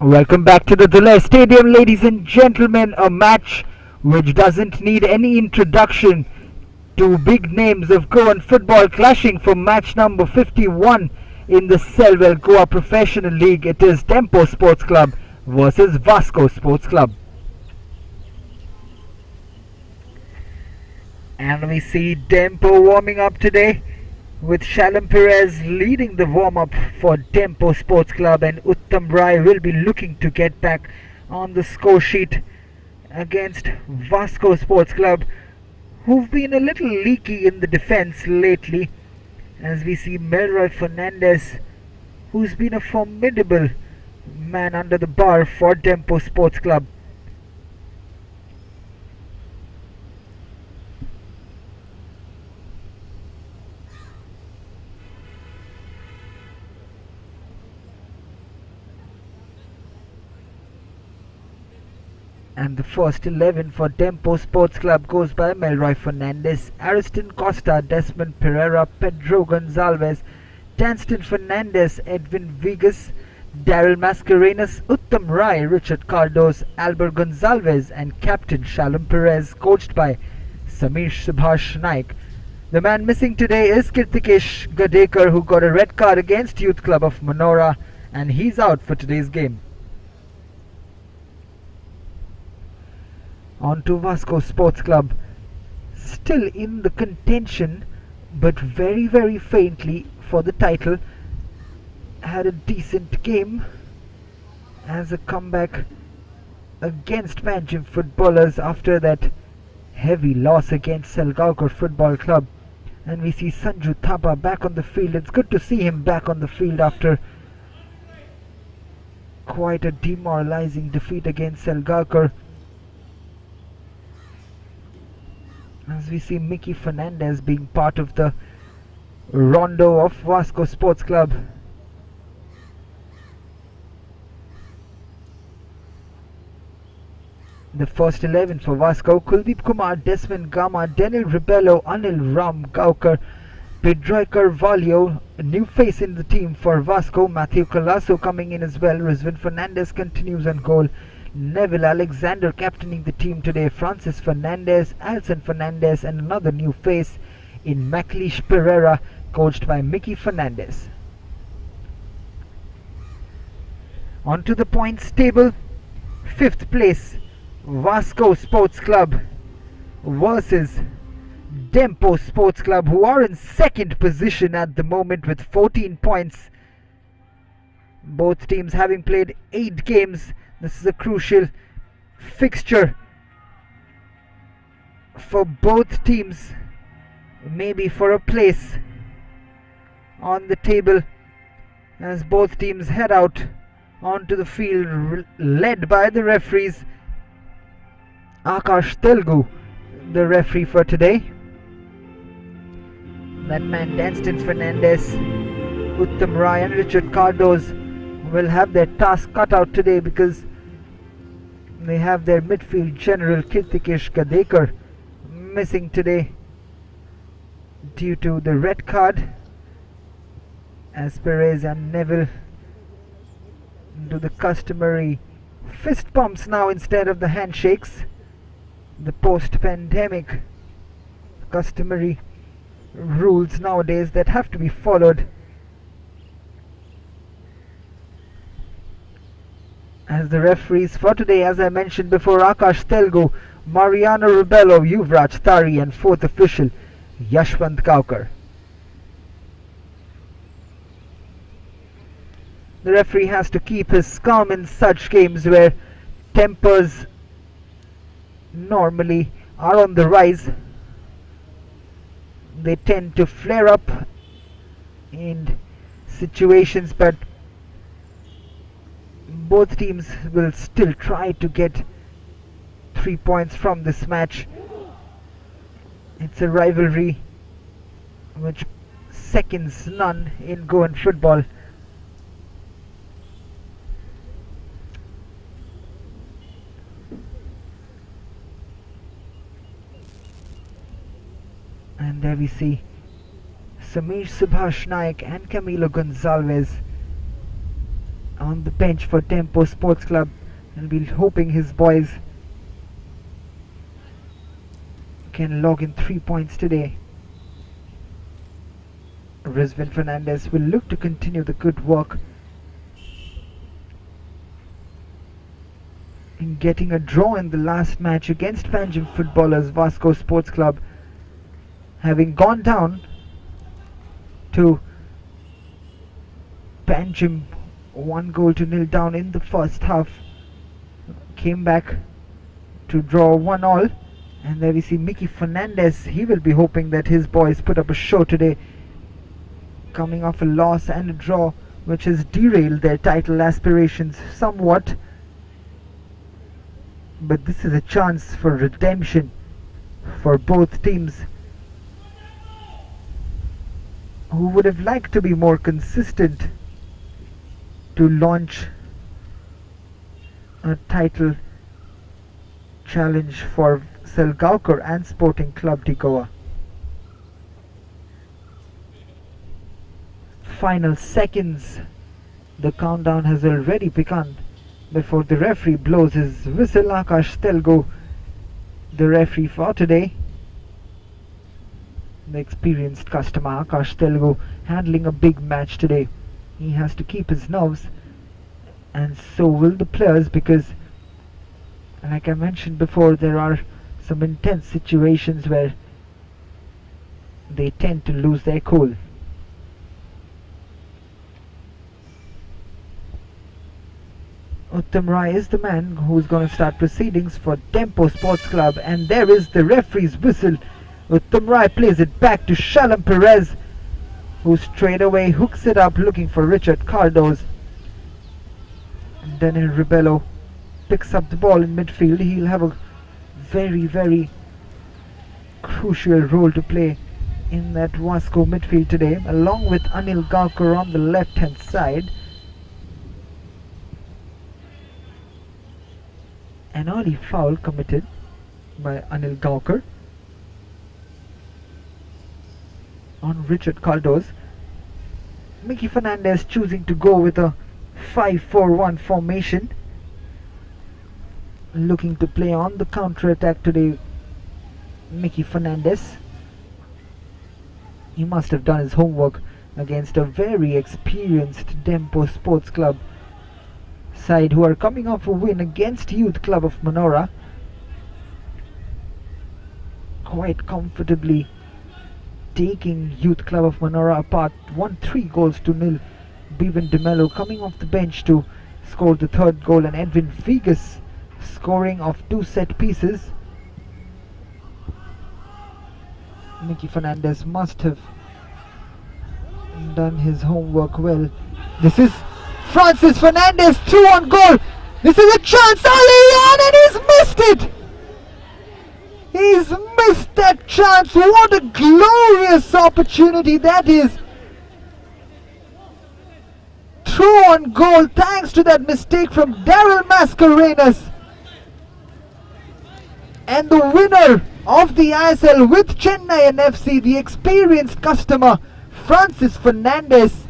Welcome back to the Duler Stadium, ladies and gentlemen. A match which doesn't need any introduction. Two big names of Goan football clashing for match number 51 in the Selvel Goa Professional League. It is Dempo Sports Club versus Vasco Sports Club. And we see Dempo warming up today, with Shalom Perez leading the warm-up for Dempo Sports Club, and Uttam Rai will be looking to get back on the score sheet against Vasco Sports Club, who've been a little leaky in the defense lately, as we see Melroy Fernandez, who's been a formidable man under the bar for Dempo Sports Club. And the first 11 for Dempo Sports Club goes by Melroy Fernandez, Ariston Costa, Desmond Pereira, Pedro Gonzalez, Danston Fernandez, Edwin Vigas, Daryl Mascarenas, Uttam Rai, Richard Cardos, Albert Gonzalez, and Captain Shalom Perez, coached by Samir Subhash Naik. The man missing today is Kirtikesh Gadekar, who got a red card against Youth Club of Manora, and he's out for today's game. On to Vasco Sports Club, still in the contention but very faintly for the title. Had a decent game as a comeback against Panjim footballers after that heavy loss against Selgaukar Football Club. And we see Sanju Thapa back on the field. It's good to see him back on the field after quite a demoralizing defeat against Selgaukar. As we see Mickey Fernandez being part of the rondo of Vasco Sports Club. The first 11 for Vasco: Kuldeep Kumar, Desmond Gama, Daniel Rebello, Anil Ram Gaukar, Pedro Carvalho, a new face in the team for Vasco. Matthew Colasso coming in as well. Rizwan Fernandez continues on goal. Neville Alexander captaining the team today. Francis Fernandez, Alson Fernandez, and another new face in Macleish Pereira, coached by Mickey Fernandez. On to the points table. 5th place, Vasco Sports Club versus Dempo Sports Club, who are in 2nd position at the moment with 14 points. Both teams having played 8 games. This is a crucial fixture for both teams, maybe for a place on the table, as both teams head out onto the field, led by the referees. Akash Telugu, the referee for today. That man Danston Fernandez, Uttam Rai, and Richard Cardos will have their task cut out today, because they have their midfield general Kirtikesh Gadekar missing today due to the red card, as Perez and Neville do the customary fist pumps now instead of the handshakes, the post-pandemic customary rules nowadays that have to be followed. As the referees for today, as I mentioned before, Akash Telugu, Mariano Rubello, Yuvraj Tari, and 4th official Yashwant Gaukar. The referee has to keep his calm in such games where tempers normally are on the rise. They tend to flare up in situations, but both teams will still try to get 3 points from this match. It's a rivalry which seconds none in Goan football. And there we see Samir Subhash Naik and Camilo Gonzalez on the bench for Dempo Sports Club, and we're hoping his boys can log in 3 points today. Rizvin Fernandez will look to continue the good work in getting a draw in the last match against Panjim footballers Vasco Sports Club, having gone down to Panjim 1-0 down in the first half, came back to draw 1-1, and there we see Mickey Fernandez. He will be hoping that his boys put up a show today, coming off a loss and a draw which has derailed their title aspirations somewhat. But this is a chance for redemption for both teams, who would have liked to be more consistent to launch a title challenge for Selvel and Sporting Club de Goa. Final seconds, the countdown has already begun before the referee blows his whistle. Akash Telgo, the referee for today, the experienced customer Akash Telgo, handling a big match today. He has to keep his nerves, and so will the players, because like I mentioned before, there are some intense situations where they tend to lose their cool. Uttam Rai is the man who's going to start proceedings for Dempo Sports Club, and there is the referee's whistle. Uttam Rai plays it back to Shalom Perez, who straight away hooks it up looking for Richard Cardoz. And Daniel Rebello picks up the ball in midfield. He'll have a very, very crucial role to play in that Vasco midfield today, along with Anil Gaukar on the left hand side. An early foul committed by Anil Gaukar on Richard Cardoz. Mickey Fernandez choosing to go with a 5-4-1 formation, looking to play on the counter-attack today. Mickey Fernandez, he must have done his homework against a very experienced Dempo Sports Club side, who are coming off a win against Youth Club of Manora, quite comfortably taking Youth Club of Manora apart, 3-0. Bevan De Mello coming off the bench to score the third goal, and Edwin Vegas scoring off 2 set pieces. Mickey Fernandez must have done his homework well. This is Francis Fernandez through on goal. This is a chance early on, and he's missed it. He's missed that chance. What a glorious opportunity that is. Through on goal thanks to that mistake from Daryl Mascarenas. And the winner of the ISL with Chennai and FC, the experienced customer Francis Fernandez,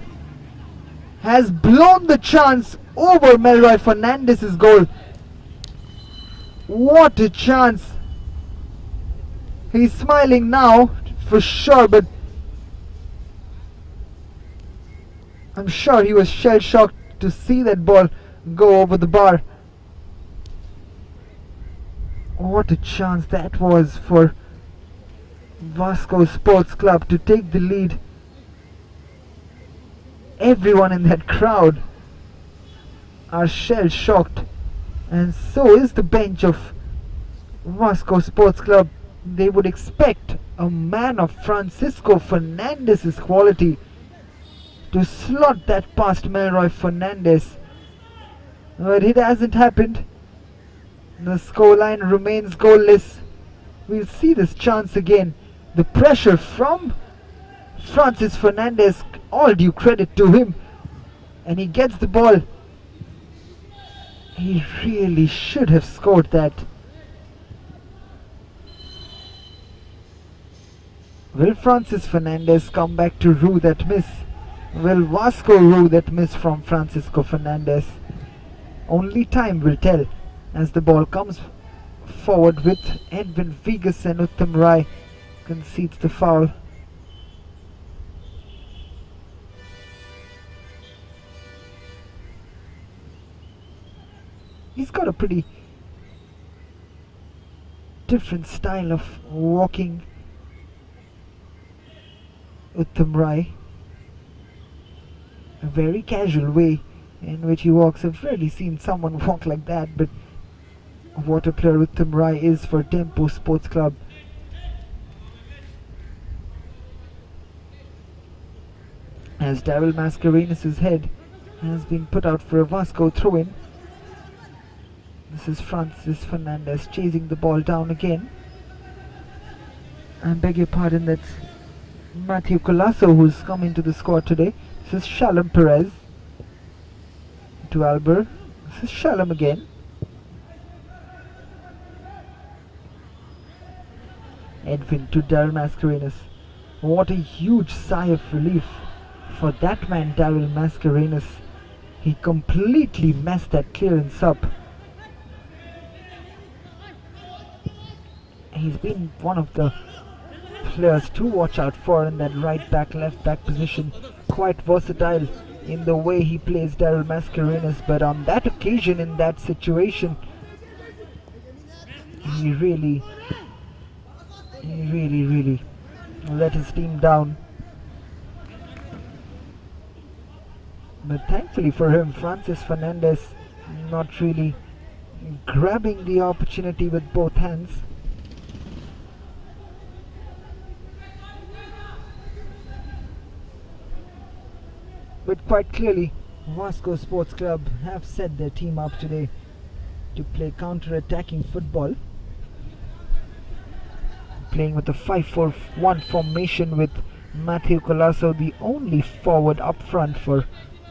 has blown the chance over Melroy Fernandez's goal. What a chance. He's smiling now for sure, but I'm sure he was shell-shocked to see that ball go over the bar. What a chance that was for Vasco Sports Club to take the lead. Everyone in that crowd are shell-shocked, and so is the bench of Vasco Sports Club. They would expect a man of Francisco Fernandez's quality to slot that past Melroy Fernandez, but it hasn't happened. The scoreline remains goalless. We'll see this chance again. The pressure from Francis Fernandez, all due credit to him, and he gets the ball. He really should have scored that. Will Francis Fernandez come back to rue that miss? Will Vasco rue that miss from Francisco Fernandez? Only time will tell as the ball comes forward with Edwin Vegas, and Uttam Rai concedes the foul. He's got a pretty different style of walking, Uttam Rai. A very casual way in which he walks. I've rarely seen someone walk like that, but what a player Uttam Rai is for Dempo Sports Club. As Daryl Mascarenhas' head has been put out for a Vasco throw-in. This is Francis Fernandez chasing the ball down again. I beg your pardon, that's Matthew Colasso who's come into the squad today. This is Shalom Perez to Albert. This is Shalom again. Edwin to Daryl Mascarenhas. What a huge sigh of relief for that man, Daryl Mascarenhas. He completely messed that clearance up. He's been one of the players to watch out for in that right back, left back position. Quite versatile in the way he plays, Daryl Mascarenhas, but on that occasion, in that situation, he really let his team down. But thankfully for him, Francis Fernandez not really grabbing the opportunity with both hands. But quite clearly, Vasco Sports Club have set their team up today to play counter-attacking football. Playing with a 5-4-1 formation with Matthew Colasso, the only forward up front for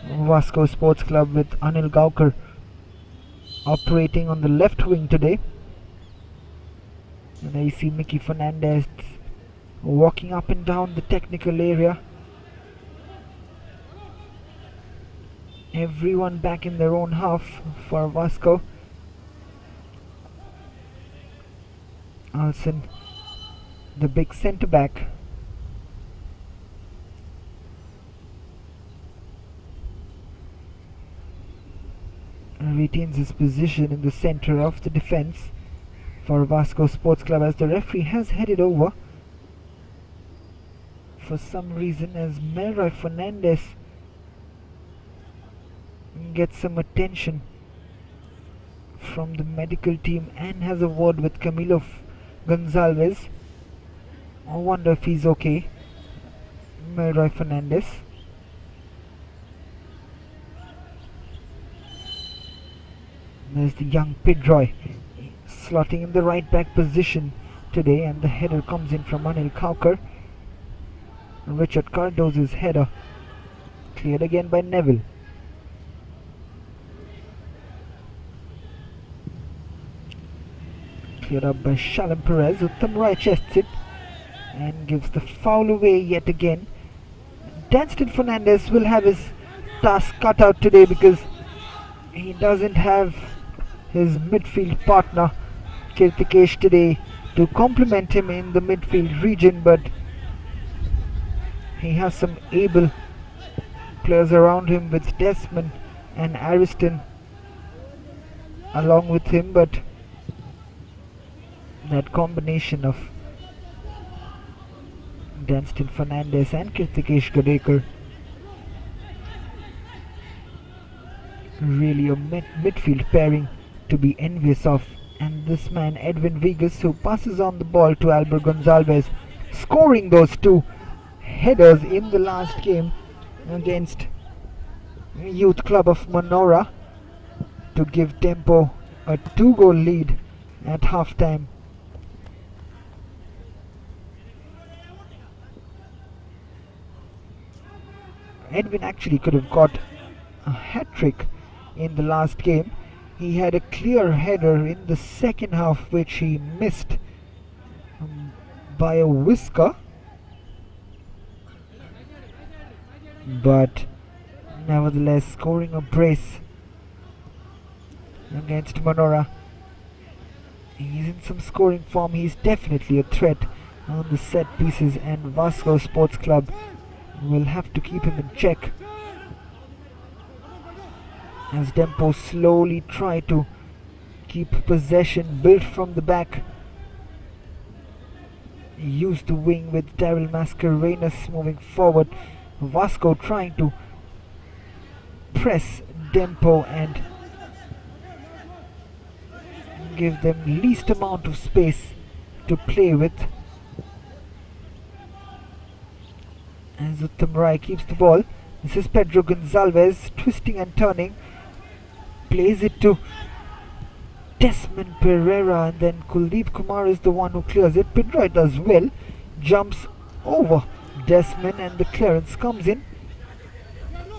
Vasco Sports Club, with Anil Gaukar operating on the left wing today. And there you see Mickey Fernandez walking up and down the technical area. Everyone back in their own half for Vasco. Alson, the big centre back, retains his position in the centre of the defence for Vasco Sports Club, as the referee has headed over for some reason, as Melroy Fernandez gets some attention from the medical team and has a word with Camilo Gonzalez. I wonder if he's okay. Melroy Fernandez. There's the young Pedroy slotting in the right back position today, and the header comes in from Anil Gaukar. Richard Cardozo's header cleared again by Neville. Cleared up by Shalom Perez. Uttam Rai chests it and gives the foul away yet again. Danston Fernandez will have his task cut out today because he doesn't have his midfield partner Kirtikesh today to complement him in the midfield region, but he has some able players around him with Desmond and Ariston along with him, but that combination of Danston Fernandez and Kirtikesh Gadekar, really a midfield pairing to be envious of. And this man Edwin Vegas, who passes on the ball to Albert Gonzalez, scoring those two headers in the last game against Youth Club of Manora to give Dempo a 2-goal lead at half-time. Edwin actually could have got a hat-trick in the last game. He had a clear header in the second half which he missed by a whisker. but nevertheless scoring a brace against Manora. He's in some scoring form. He's definitely a threat on the set pieces, and Vasco Sports Club will have to keep him in check as Dempo slowly try to keep possession, built from the back. Use the wing with Daryl Mascarenas moving forward. Vasco trying to press Dempo and give them least amount of space to play with. As Uttam Rai keeps the ball. This is Pedro Gonzalez twisting and turning. Plays it to Desmond Pereira, and then Kuldeep Kumar is the one who clears it. Pedro does well. Jumps over Desmond and the clearance comes in.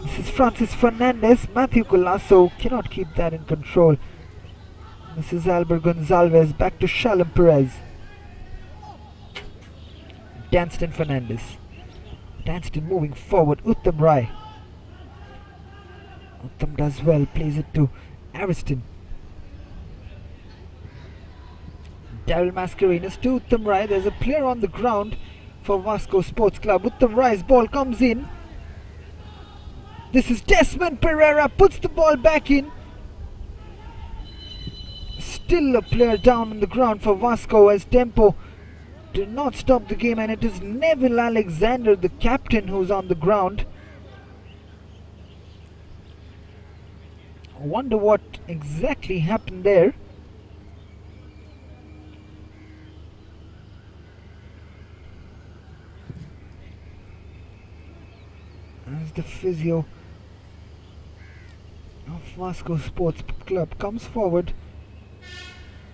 This is Francis Fernandez. Matthew Colasso cannot keep that in control. This is Albert Gonzalez. Back to Shalom Perez. Danston Fernandez. Danston moving forward. Uttam Rai. Uttam does well. Plays it to Ariston. Daryl Mascarenas to Uttam Rai. There's a player on the ground for Vasco Sports Club. Uttam Rai's ball comes in. This is Desmond Pereira. Puts the ball back in. Still a player down on the ground for Vasco as Dempo did not stop the game, and it is Neville Alexander, the captain, who's on the ground. I wonder what exactly happened there. As the physio of Vasco Sports Club comes forward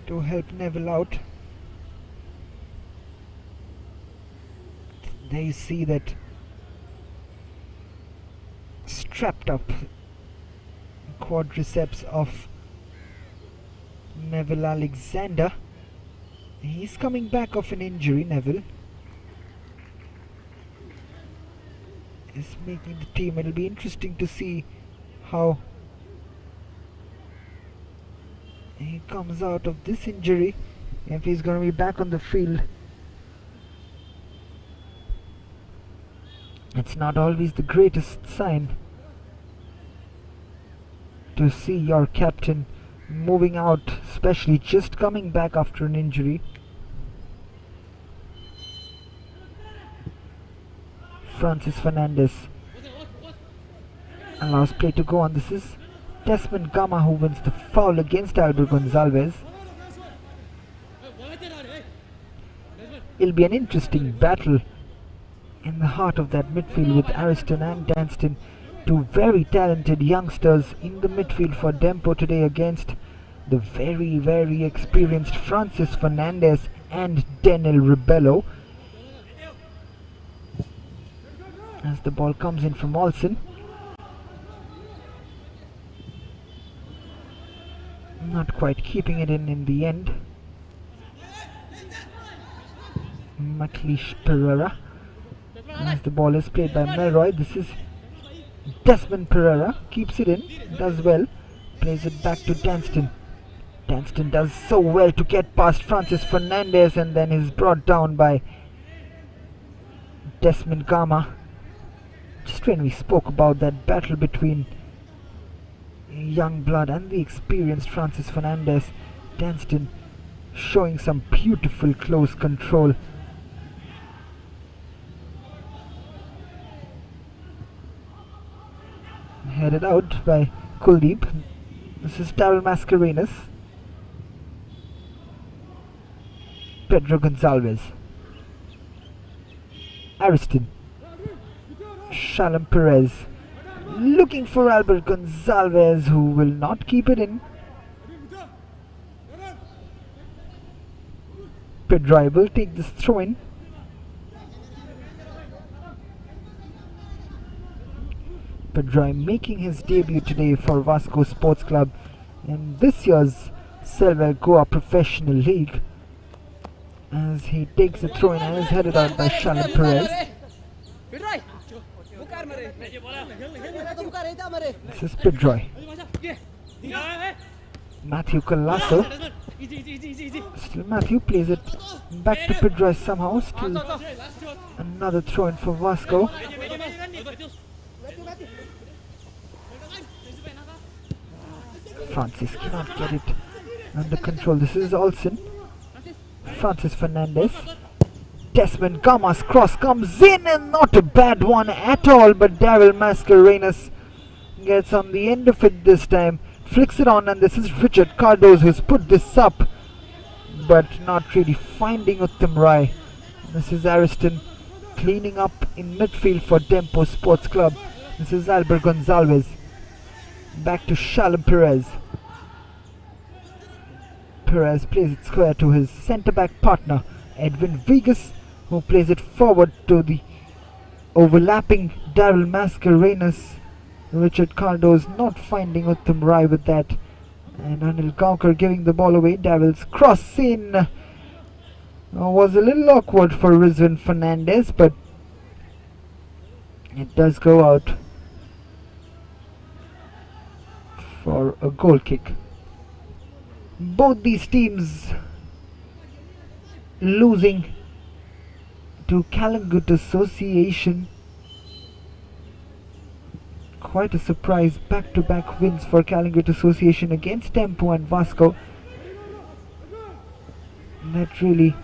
to help Neville out. There you see that strapped up quadriceps of Neville Alexander. He's coming back off an injury. Neville is making the team. It'll be interesting to see how he comes out of this injury, if he's going to be back on the field. It's not always the greatest sign to see your captain moving out, especially just coming back after an injury. Francis Fernandez allows play to go on. This is Desmond Gama who wins the foul against Albert Gonzalez. It'll be an interesting battle in the heart of that midfield with Ariston and Danston, two very talented youngsters in the midfield for Dempo today against the very experienced Francis Fernandez and Denel Rebello. As the ball comes in from Olsen. Not quite keeping it in the end. Matlish Pereira. As the ball is played by Melroy. This is Desmond Pereira. Keeps it in. Does well. Plays it back to Danston. Danston does so well to get past Francis Fernandez, and then is brought down by Desmond Gama. Just when we spoke about that battle between young blood and the experienced Francis Fernandez, Danston showing some beautiful close control. Headed out by Kuldeep. This is Daryl Mascarenas. Pedro Gonzalez. Ariston. Shalom Perez. Looking for Albert Gonzalez, who will not keep it in. Pedro will take this throw in. Pedro making his debut today for Vasco Sports Club in this year's Selvel Goa Professional League, as he takes the throw in and is headed out by Shalom Perez. This is Pedroy. Matthew Colasso. Still Matthew plays it back to Pedroy somehow. Still another throw in for Vasco. Francis cannot get it under control. This is Olsen. Francis Fernandez. Desmond Gama's cross comes in and not a bad one at all, but Daryl Mascarenas gets on the end of it this time. Flicks it on, and this is Richard Cardoz who's put this up, but not really finding Uttam Rai. This is Ariston cleaning up in midfield for Dempo Sports Club. This is Albert Gonzalez. Back to Shalom Perez. Perez plays it square to his centre-back partner Edwin Vegas, who plays it forward to the overlapping Daryl Mascarenas. Richard Cardoz not finding Uttam Rai with that, and Anil Gaukar giving the ball away. Daryl's cross in was a little awkward for Rizwan Fernandez, but it does go out for a goal kick. Both these teams losing to Kalangut Association. Quite a surprise, back-to-back wins for Kalangut Association against Dempo and Vasco. That really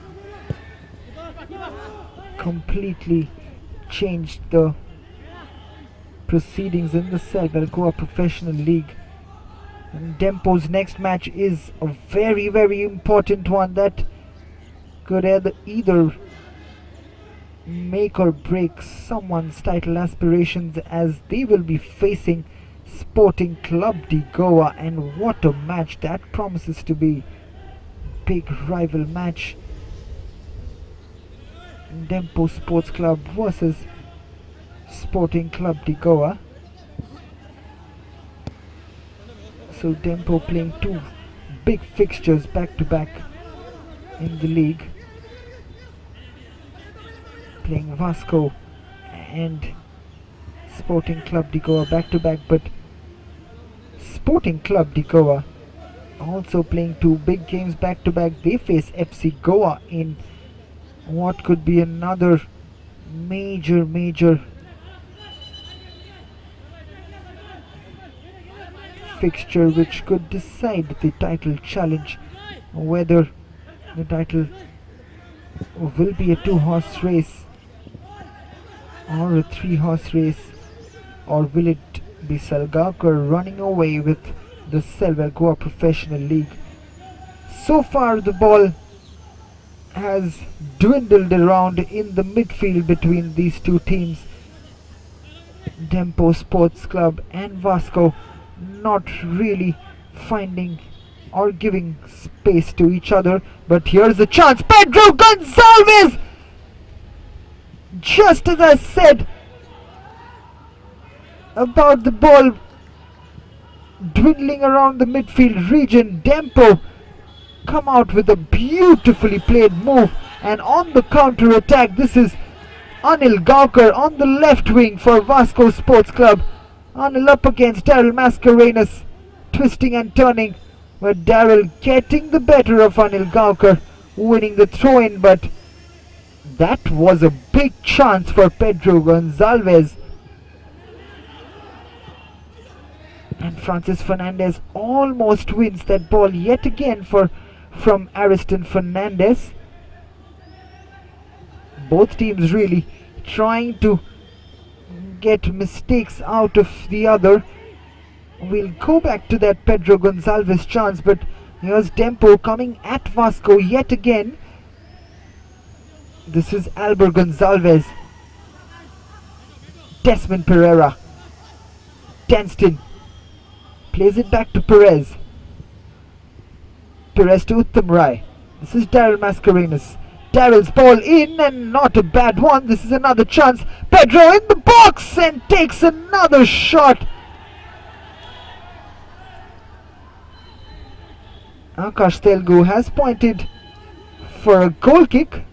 completely changed the proceedings in the Selvel Goa Professional League. And Dempo's next match is a very, very important one that could either make or break someone's title aspirations, as they will be facing Sporting Club de Goa, and what a match that promises to be. Big rival match. Dempo Sports Club versus Sporting Club de Goa. So Dempo playing two big fixtures back to back in the league, playing Vasco and Sporting Club de Goa back to back, but Sporting Club de Goa also playing two big games back to back. They face FC Goa in what could be another major fixture which could decide the title challenge, whether the title will be a 2-horse race or a 3-horse race, or will it be Salgaonkar running away with the Selvel Goa Professional League. So far the ball has dwindled around in the midfield between these two teams. Dempo Sports Club and Vasco not really finding or giving space to each other, but here's a chance. Pedro Gonzalez! Just as I said about the ball dwindling around the midfield region, Dempo come out with a beautifully played move, and on the counter attack, this is Anil Gaukar on the left wing for Vasco Sports Club. Anil up against Daryl Mascarenas, twisting and turning, but Daryl getting the better of Anil Gaukar, winning the throw-in, but that was a big chance for Pedro Gonzalez. And Francis Fernandez almost wins that ball yet again from Ariston Fernandez. Both teams really trying to get mistakes out of the other. We'll go back to that Pedro Gonzalez chance, but here's Dempo coming at Vasco yet again. This is Albert Gonzalez. Desmond Pereira. Tenston plays it back to Perez. Perez to Uttam Rai. This is Daryl Mascarenas. Daryl's ball in, and not a bad one. This is another chance. Pedro in the box and takes another shot. Akash Telugu has pointed for a goal kick,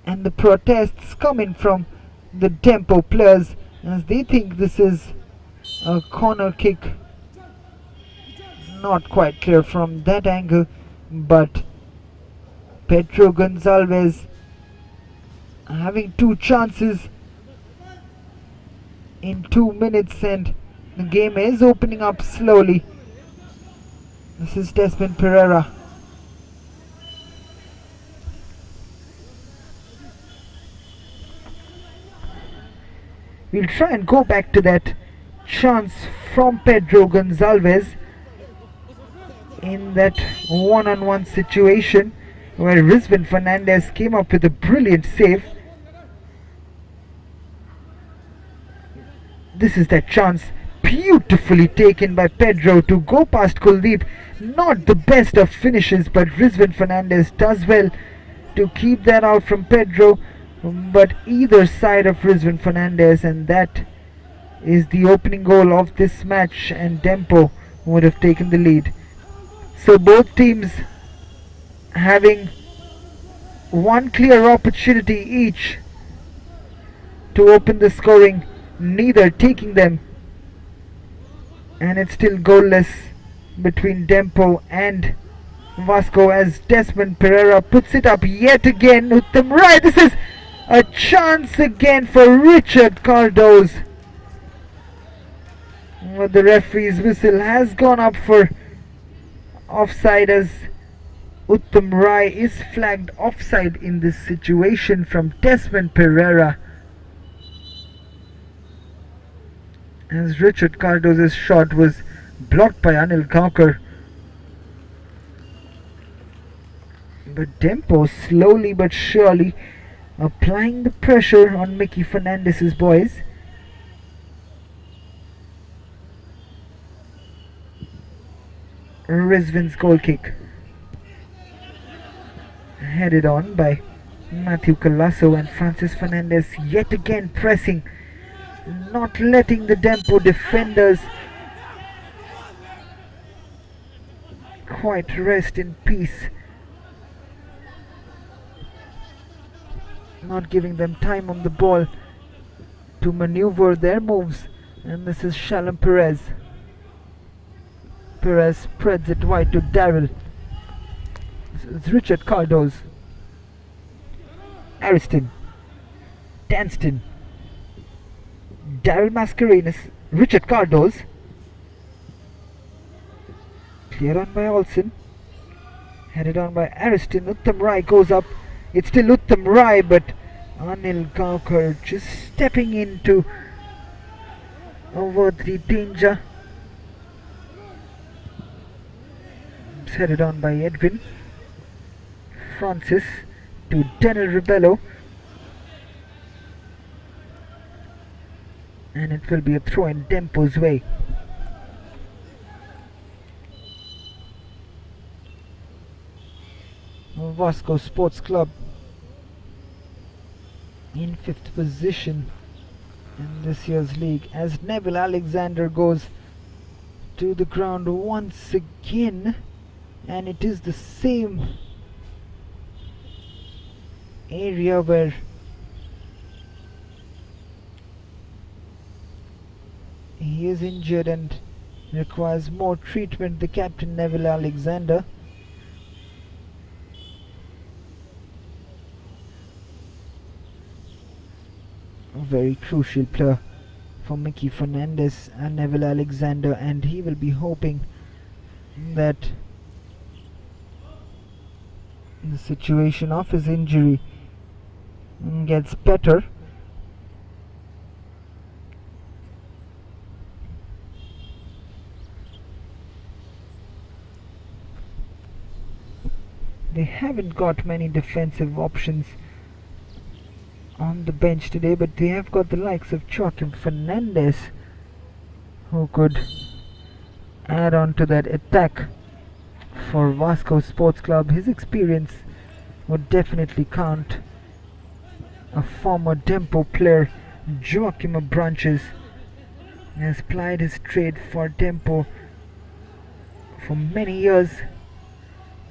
and the protests coming from the Dempo players, as they think this is a corner kick. Not quite clear from that angle, but Pedro Gonçalves having 2 chances in 2 minutes, and the game is opening up slowly. This is Desmond Pereira. We'll try and go back to that chance from Pedro Gonçalves in that one-on-one situation where Rizwan Fernandez came up with a brilliant save. This is that chance, beautifully taken by Pedro to go past Kuldeep. Not the best of finishes, but Rizwan Fernandez does well to keep that out from Pedro. But either side of Rizwan Fernandez, and that is the opening goal of this match, and Dempo would have taken the lead. So both teams having one clear opportunity each to open the scoring, neither taking them, and it's still goalless between Dempo and Vasco as Desmond Pereira puts it up yet again. Uttam Rai, this is a chance again for Richard Cardoz. But the referee's whistle has gone up for offside, as Uttam Rai is flagged offside in this situation from Desmond Pereira, as Richard Cardoz's shot was blocked by Anil Kaukar. But Dempo slowly but surely applying the pressure on Mickey Fernandez's boys. Rizwan's goal kick, headed on by Matthew Colasso, and Francis Fernandez yet again pressing, not letting the Dempo defenders quite rest in peace, not giving them time on the ball to maneuver their moves. And this is Shalom Perez. Perez spreads it wide to Daryl. It's Richard Cardoz, Ariston, Danston, Daryl Mascarenas, Richard Cardoz. Clear on by Olsen, headed on by Ariston. Uttam Rai goes up. It's still Uttam Rai, but Anil Kaukar just stepping in to avert the danger. It's headed on by Edwin Francis to Daniel Rebello, and it will be a throw in Dempo's way. Vasco Sports Club in 5th position in this year's league, as Neville Alexander goes to the ground once again, and it is the same area where he is injured and requires more treatment, the captain Neville Alexander. A very crucial player for Mickey Fernandez and Neville Alexander, and he will be hoping that the situation of his injury gets better. They haven't got many defensive options on the bench today, but they have got the likes of Joaquim Fernandez, who could add on to that attack for Vasco Sports Club. His experience would definitely count. A former Dempo player, Joaquim Abranches, has plied his trade for Dempo for many years,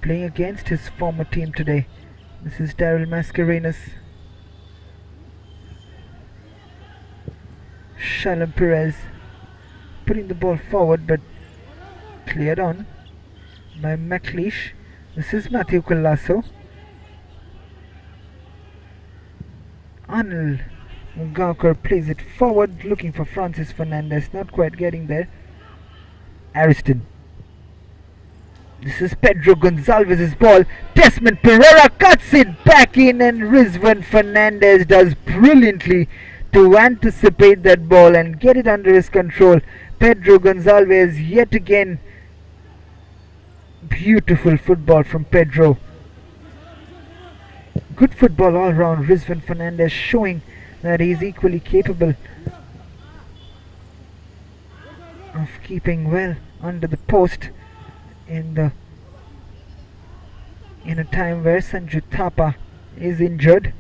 playing against his former team today. This is Daryl Mascarenas. Shalom Perez putting the ball forward, but cleared on by McLeish. This is Matthew Colasso. Anil Gaukar plays it forward, looking for Francis Fernandez, not quite getting there. Ariston. This is Pedro Gonzalez's ball. Desmond Pereira cuts it back in, and Rizwan Fernandez does brilliantly to anticipate that ball and get it under his control. Pedro Gonzalez yet again. Beautiful football from Pedro. Good football all round. Rizwan Fernandez showing that he is equally capable of keeping well under the post in a time where Sanju Thapa is injured.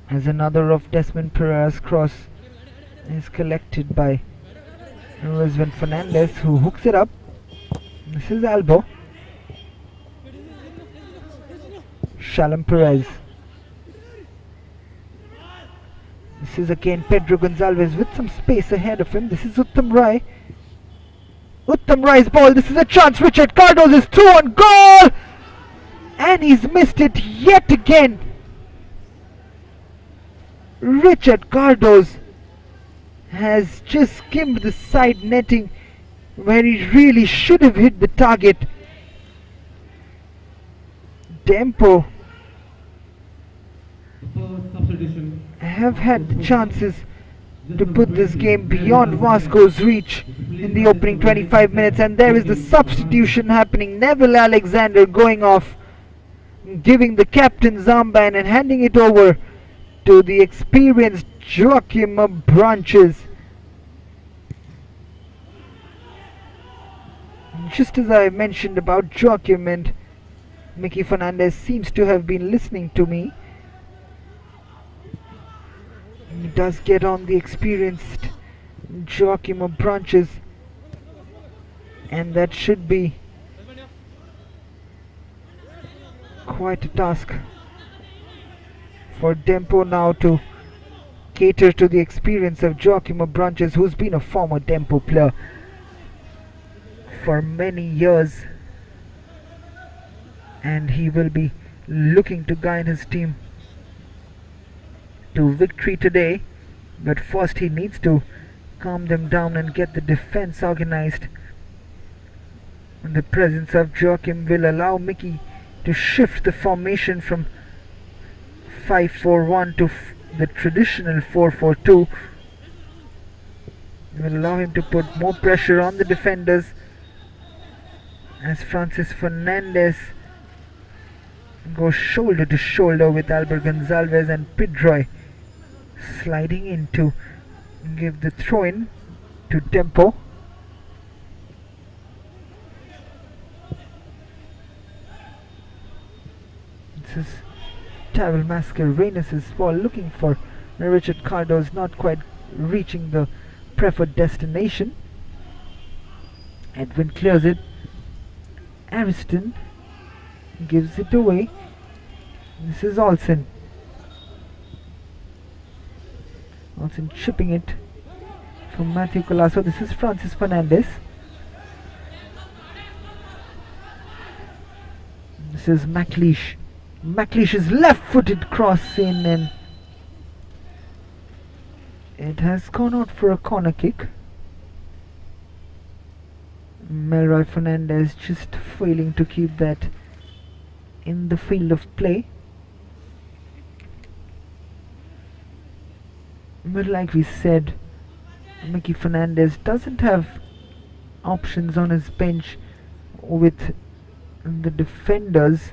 As another of Desmond Pereira's cross is collected by Rizwan Fernandez, who hooks it up. This is Albo. Shalom Perez. This is again Pedro Gonzalez with some space ahead of him. This is Uttam Rai. Uttam Rai's ball. This is a chance. Richard Cardoz is through on goal, and he's missed it yet again. Richard Cardoz has just skimmed the side netting where he really should have hit the target. Dempo have had the chances to put this game beyond Vasco's reach in the opening 25 minutes, and there is the substitution happening. Neville Alexander going off, giving the captain armband and handing it over to the experienced Joachim Branches. Just as I mentioned about Joachim, and Mickey Fernandez seems to have been listening to me, he does get on the experienced Joachim Branches, and that should be quite a task for Dempo now to cater to the experience of Joachim Branches, who's been a former Dempo player for many years, and he will be looking to guide his team to victory today. But first he needs to calm them down and get the defense organized, and the presence of Joachim will allow Mickey to shift the formation from 5-4-1 to the traditional 4-4-2. It will allow him to put more pressure on the defenders as Francis Fernandez goes shoulder to shoulder with Albert Gonzalez, and Pedroy sliding in to give the throw in to Dempo. This is Tavel Mascarenas' ball, looking for Richard Cardoz, not quite reaching the preferred destination. Edwin clears it. Ariston gives it away. This is Olsen. Olsen chipping it from Matthew Colasso. This is Francis Fernandez. This is McLeish. McLeish's left-footed cross in, and it has gone out for a corner kick. Melroy Fernandez just failing to keep that in the field of play. But like we said, Mickey Fernandez doesn't have options on his bench with the defenders,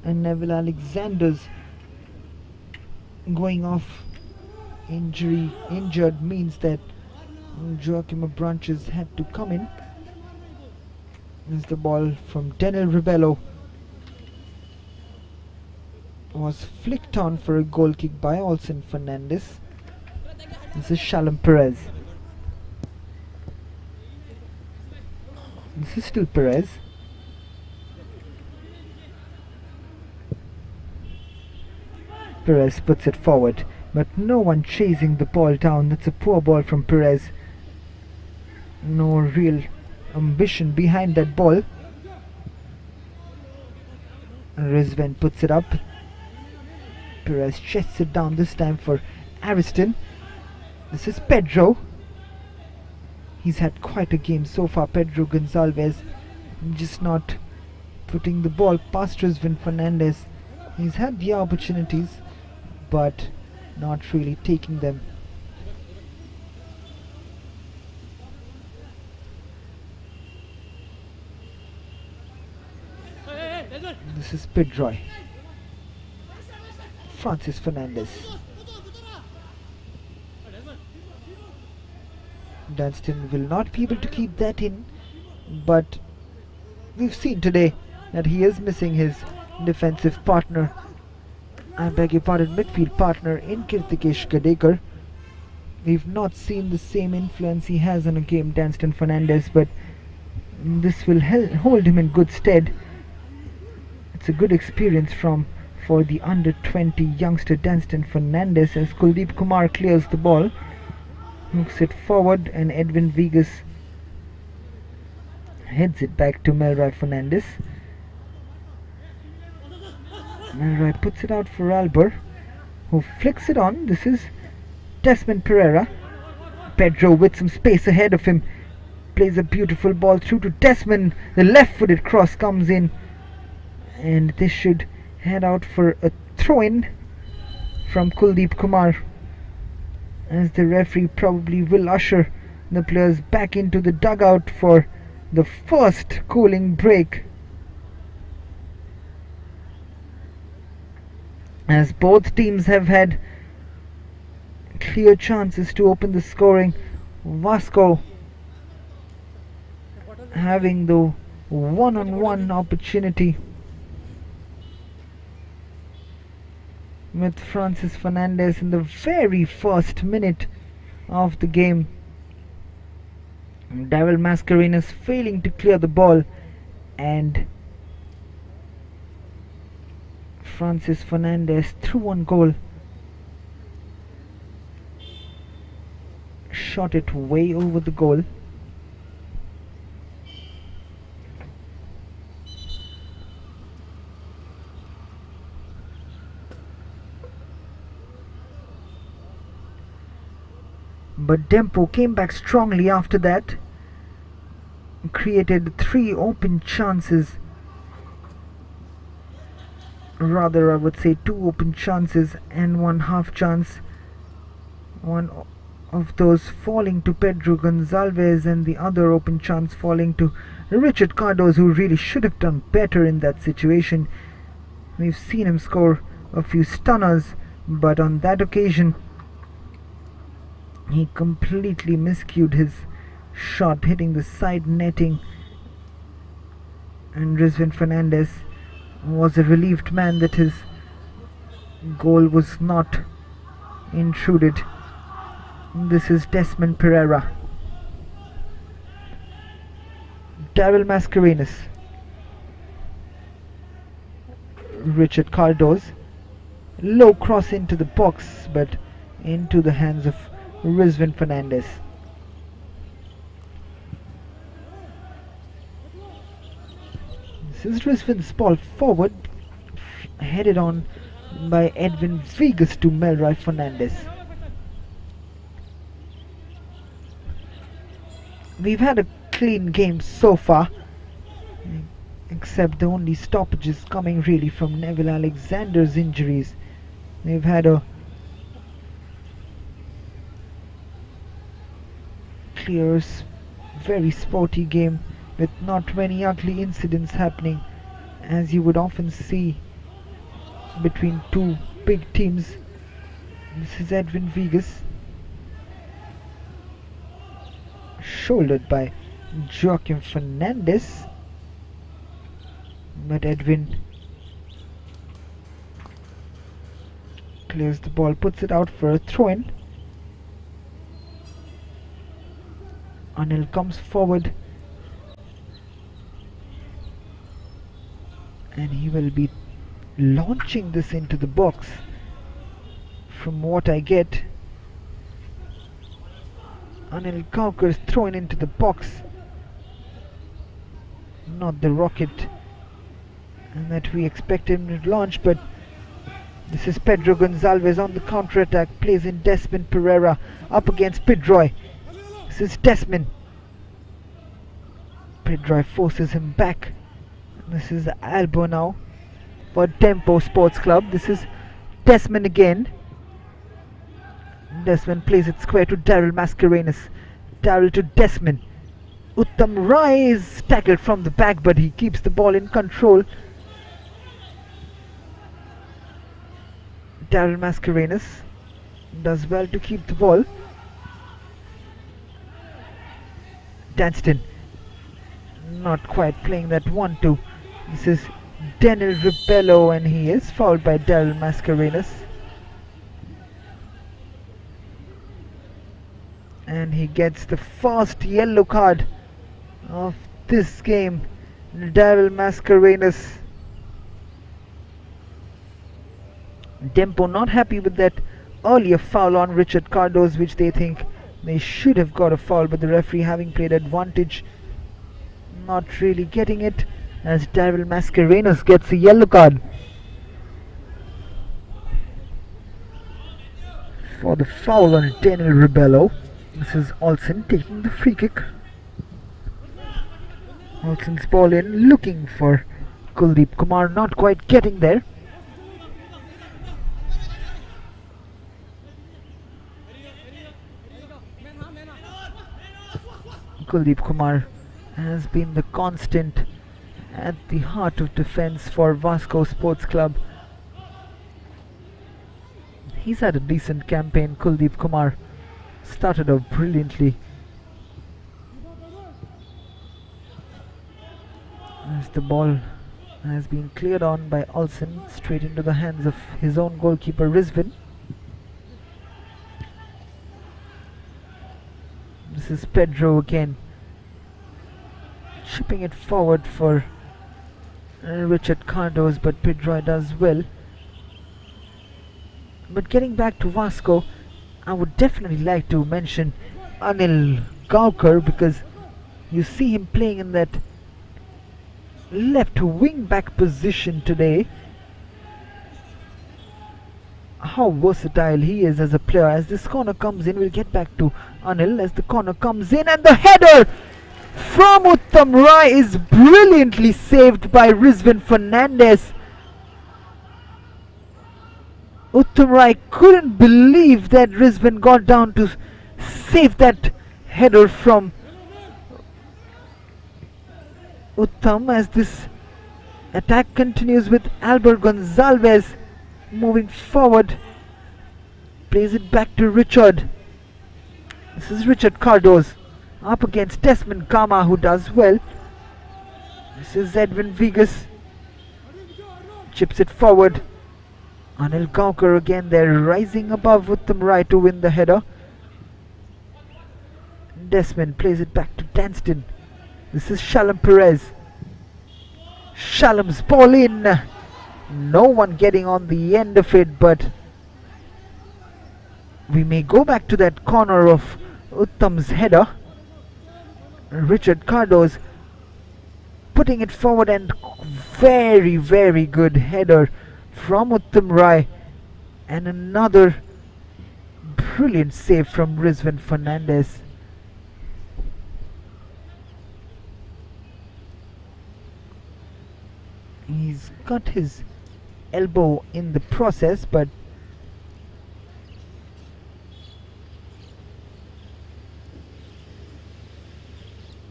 and Neville Alexander's going off injured means that Joachim Branches had to come in. As the ball from Daniel Rebello was flicked on for a goal kick by Olsen Fernandez. This is Shalom Perez. This is still Perez. Perez puts it forward. but no one chasing the ball down. That's a poor ball from Perez. No real ambition behind that ball. Rizwan puts it up. Perez chests it down this time for Ariston. This is Pedro. He's had quite a game so far, Pedro Gonçalves. Just not putting the ball past Rizwan Fernandez. He's had the opportunities, but not really taking them. This is Pedroy. Francis Fernandez. Dunstan will not be able to keep that in, but we've seen today that he is missing his defensive partner, I beg your pardon, midfield partner in Kirtikesh Gadekar. We've not seen the same influence he has on a game, Dunstan Fernandez, but this will hold him in good stead. It's a good experience for the under 20 youngster Dunstan Fernandez as Kuldeep Kumar clears the ball, hooks it forward, and Edwin Vegas heads it back to Melroy Fernandez. Melroy puts it out for Albert, who flicks it on. This is Desmond Pereira. Pedro with some space ahead of him plays a beautiful ball through to Desmond. The left-footed cross comes in, and this should head out for a throw-in from Kuldeep Kumar, as the referee probably will usher the players back into the dugout for the first cooling break, as both teams have had clear chances to open the scoring. Vasco having the one-on-one opportunity with Francis Fernandez in the very first minute of the game. Daryl Mascarenas failing to clear the ball, and Francis Fernandez threw on goal, shot it way over the goal. But Dempo came back strongly after that, created 3 open chances, rather I would say 2 open chances and 1 half chance, one of those falling to Pedro Gonçalves and the other open chance falling to Richard Cardoz, who really should have done better in that situation. We've seen him score a few stunners, but on that occasion he completely miscued his shot, hitting the side netting, and Rizwan Fernandez was a relieved man that his goal was not intruded. This is Desmond Pereira. Daryl Mascarenas. Richard Cardoz. Low cross into the box, but into the hands of Rizwan Fernandez. This is Rizwan's ball forward, headed on by Edwin Vegas to Melroy Fernandez. We've had a clean game so far, except the only stoppages coming really from Neville Alexander's injuries. We've had a clear, very sporty game with not many ugly incidents happening, as you would often see between 2 big teams. This is Edwin Vegas, shouldered by Joaquim Fernandez, but Edwin clears the ball, puts it out for a throw-in. Anil comes forward, and he will be launching this into the box from what I get. Anil Kaukar is thrown into the box. Not the rocket and that we expect him to launch, but this is Pedro Gonçalves on the counter-attack, plays in Desmond Pereira up against Pedroy. This is Desmond. Pedroy forces him back. This is the elbow now for Dempo Sports Club. This is Desmond again. Desmond plays it square to Daryl Mascarenhas. Daryl to Desmond. Uttam Rai is tackled from the back, but he keeps the ball in control. Daryl Mascarenhas does well to keep the ball. Danston not quite playing that 1-2. This is Daniel Ribello and he is fouled by Daryl Mascarenhas. And he gets the first yellow card of this game. Daryl Mascarenhas. Dempo not happy with that earlier foul on Richard Cardoz, which they think they should have got a foul, but the referee, having played advantage, not really getting it, as Daryl Mascarenhas gets a yellow card for the foul on Daniel Ribello. This is Olsen taking the free kick. Olsen's ball in, looking for Kuldeep Kumar, not quite getting there. Kuldeep Kumar has been the constant at the heart of defence for Vasco Sports Club. He's had a decent campaign. Kuldeep Kumar started off brilliantly. As the ball has been cleared on by Olsen, straight into the hands of his own goalkeeper Rizvin. This is Pedro again, chipping it forward for Richard Cardoz, but Pedro does well. But getting back to Vasco, I would definitely like to mention Anil Kaukar, because you see him playing in that left wing back position today. How versatile he is as a player. As this corner comes in, we'll get back to Anil as the corner comes in, and the header from Uttam Rai is brilliantly saved by Rizvin Fernandez. Uttam Rai couldn't believe that Rizvin got down to save that header from Uttam, as this attack continues with Albert Gonçalves moving forward, plays it back to Richard. This is Richard Cardoz up against Desmond Gama, who does well. This is Edwin Vigas, chips it forward. Anil Kaukar again there, rising above Uttam Rai to win the header. Desmond plays it back to Danston. This is Shalom Perez. Shalom's ball in. No one getting on the end of it, but we may go back to that corner of Uttam's header. Richard Cardoz putting it forward, and very, very good header from Uttam Rai, and another brilliant save from Rizvin Fernandez. He's got his elbow in the process, but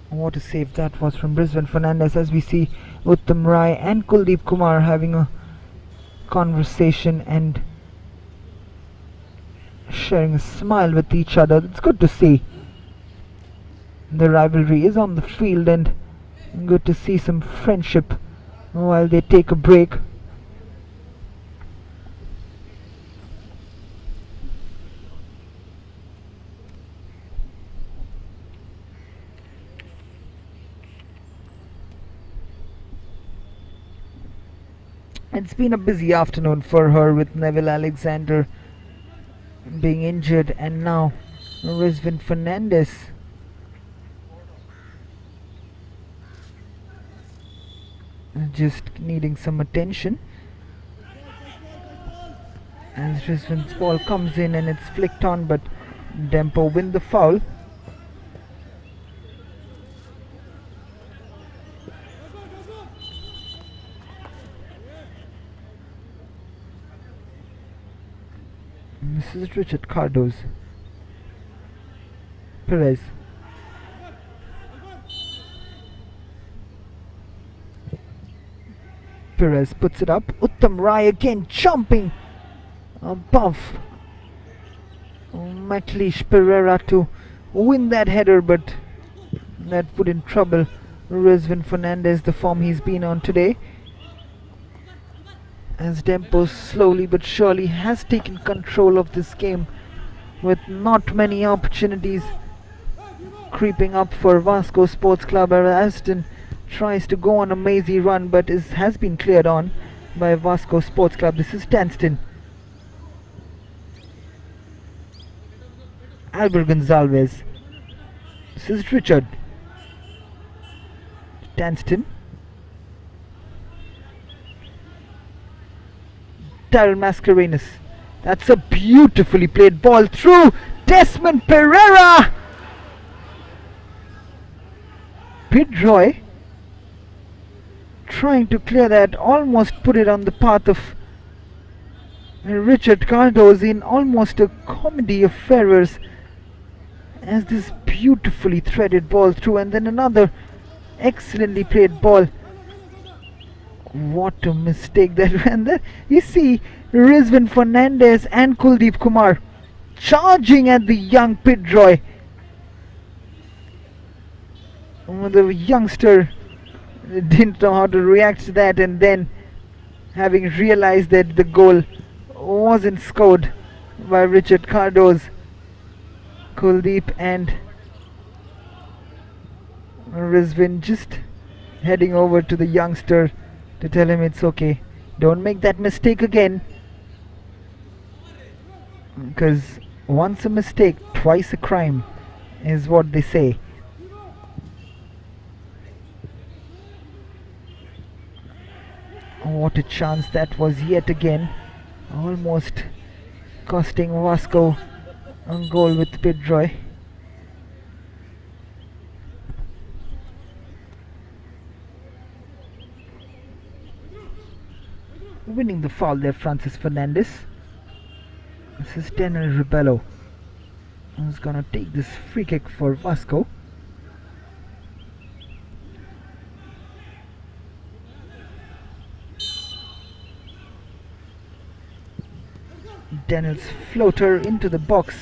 what a save that was from Rizvin Fernandez, as we see Uttam Rai and Kuldeep Kumar having a conversation and sharing a smile with each other. It's good to see. The rivalry is on the field, and good to see some friendship while they take a break. It's been a busy afternoon for her, with Neville Alexander being injured, and now Rizvin Fernandez just needing some attention as Rizvin's ball comes in and it's flicked on, but Dempo win the foul. This is Richard Cardoz. Perez. Perez puts it up. Uttam Rai again jumping above Matlish Pereira to win that header, but that put in trouble Rizvin Fernandez, the form he's been on today, as Dempo slowly but surely has taken control of this game with not many opportunities creeping up for Vasco Sports Club. Aston tries to go on a mazy run, but has been cleared on by Vasco Sports Club. This is Tanston. Albert Gonzalez. This is Richard. Tanston. Tyrell Mascarenas. That's a beautifully played ball through Desmond Pereira. Pedroy trying to clear that, almost put it on the path of Richard Cardoz in almost a comedy of errors, as this beautifully threaded ball through, and then another excellently played ball. What a mistake that and there you see Rizvin Fernandez and Kuldeep Kumar charging at the young Pedroy. The youngster didn't know how to react to that, and then having realized that the goal wasn't scored by Richard Cardoz, Kuldeep and Rizvin just heading over to the youngster to tell him it's okay, don't make that mistake again, because once a mistake, twice a crime is what they say. What a chance that was yet again, almost costing Vasco a goal with Pedroy. Winning the foul there, Francis Fernandez. This is Daniel Rebello, who's gonna take this free kick for Vasco. Daniel's floater into the box,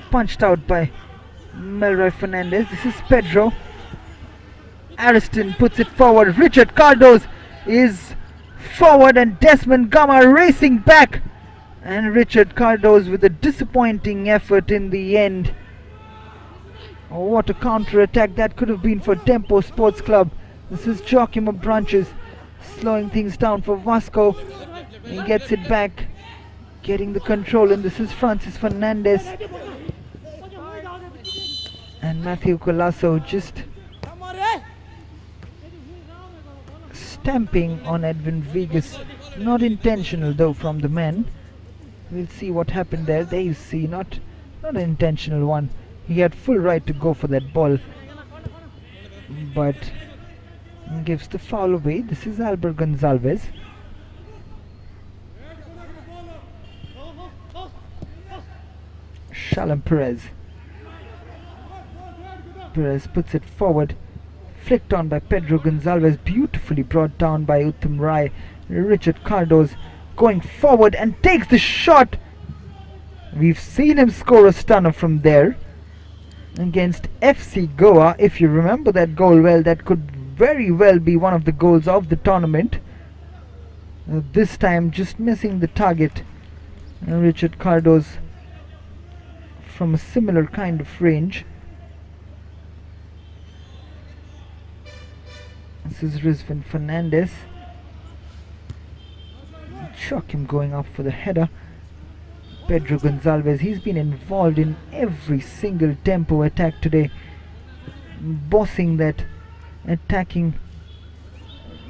punched out by Melroy Fernandez. This is Pedro. Ariston puts it forward. Richard Cardoz is forward, and Desmond Gama racing back, and Richard Cardoz with a disappointing effort in the end. Oh, what a counter attack that could have been for Dempo Sports Club. This is Joachim Branches slowing things down for Vasco. He gets it back, getting the control, and this is Francis Fernandez and Matthew Colasso just stamping on Edwin Vegas. Not intentional though from the men. We'll see what happened there. There you see, not an intentional one. He had full right to go for that ball, but gives the foul away. This is Albert Gonzalez. Shalom Perez. Perez puts it forward, flicked on by Pedro Gonzalez, beautifully brought down by Uttam Rai. Richard Cardoz going forward and takes the shot. We've seen him score a stunner from there against FC Goa. If you remember that goal well, that could very well be one of the goals of the tournament. This time just missing the target. Richard Cardoz from a similar kind of range. This is Rizvin Fernandez. Shock him going up for the header. Pedro Gonçalves, he's been involved in every single Dempo attack today, bossing that attacking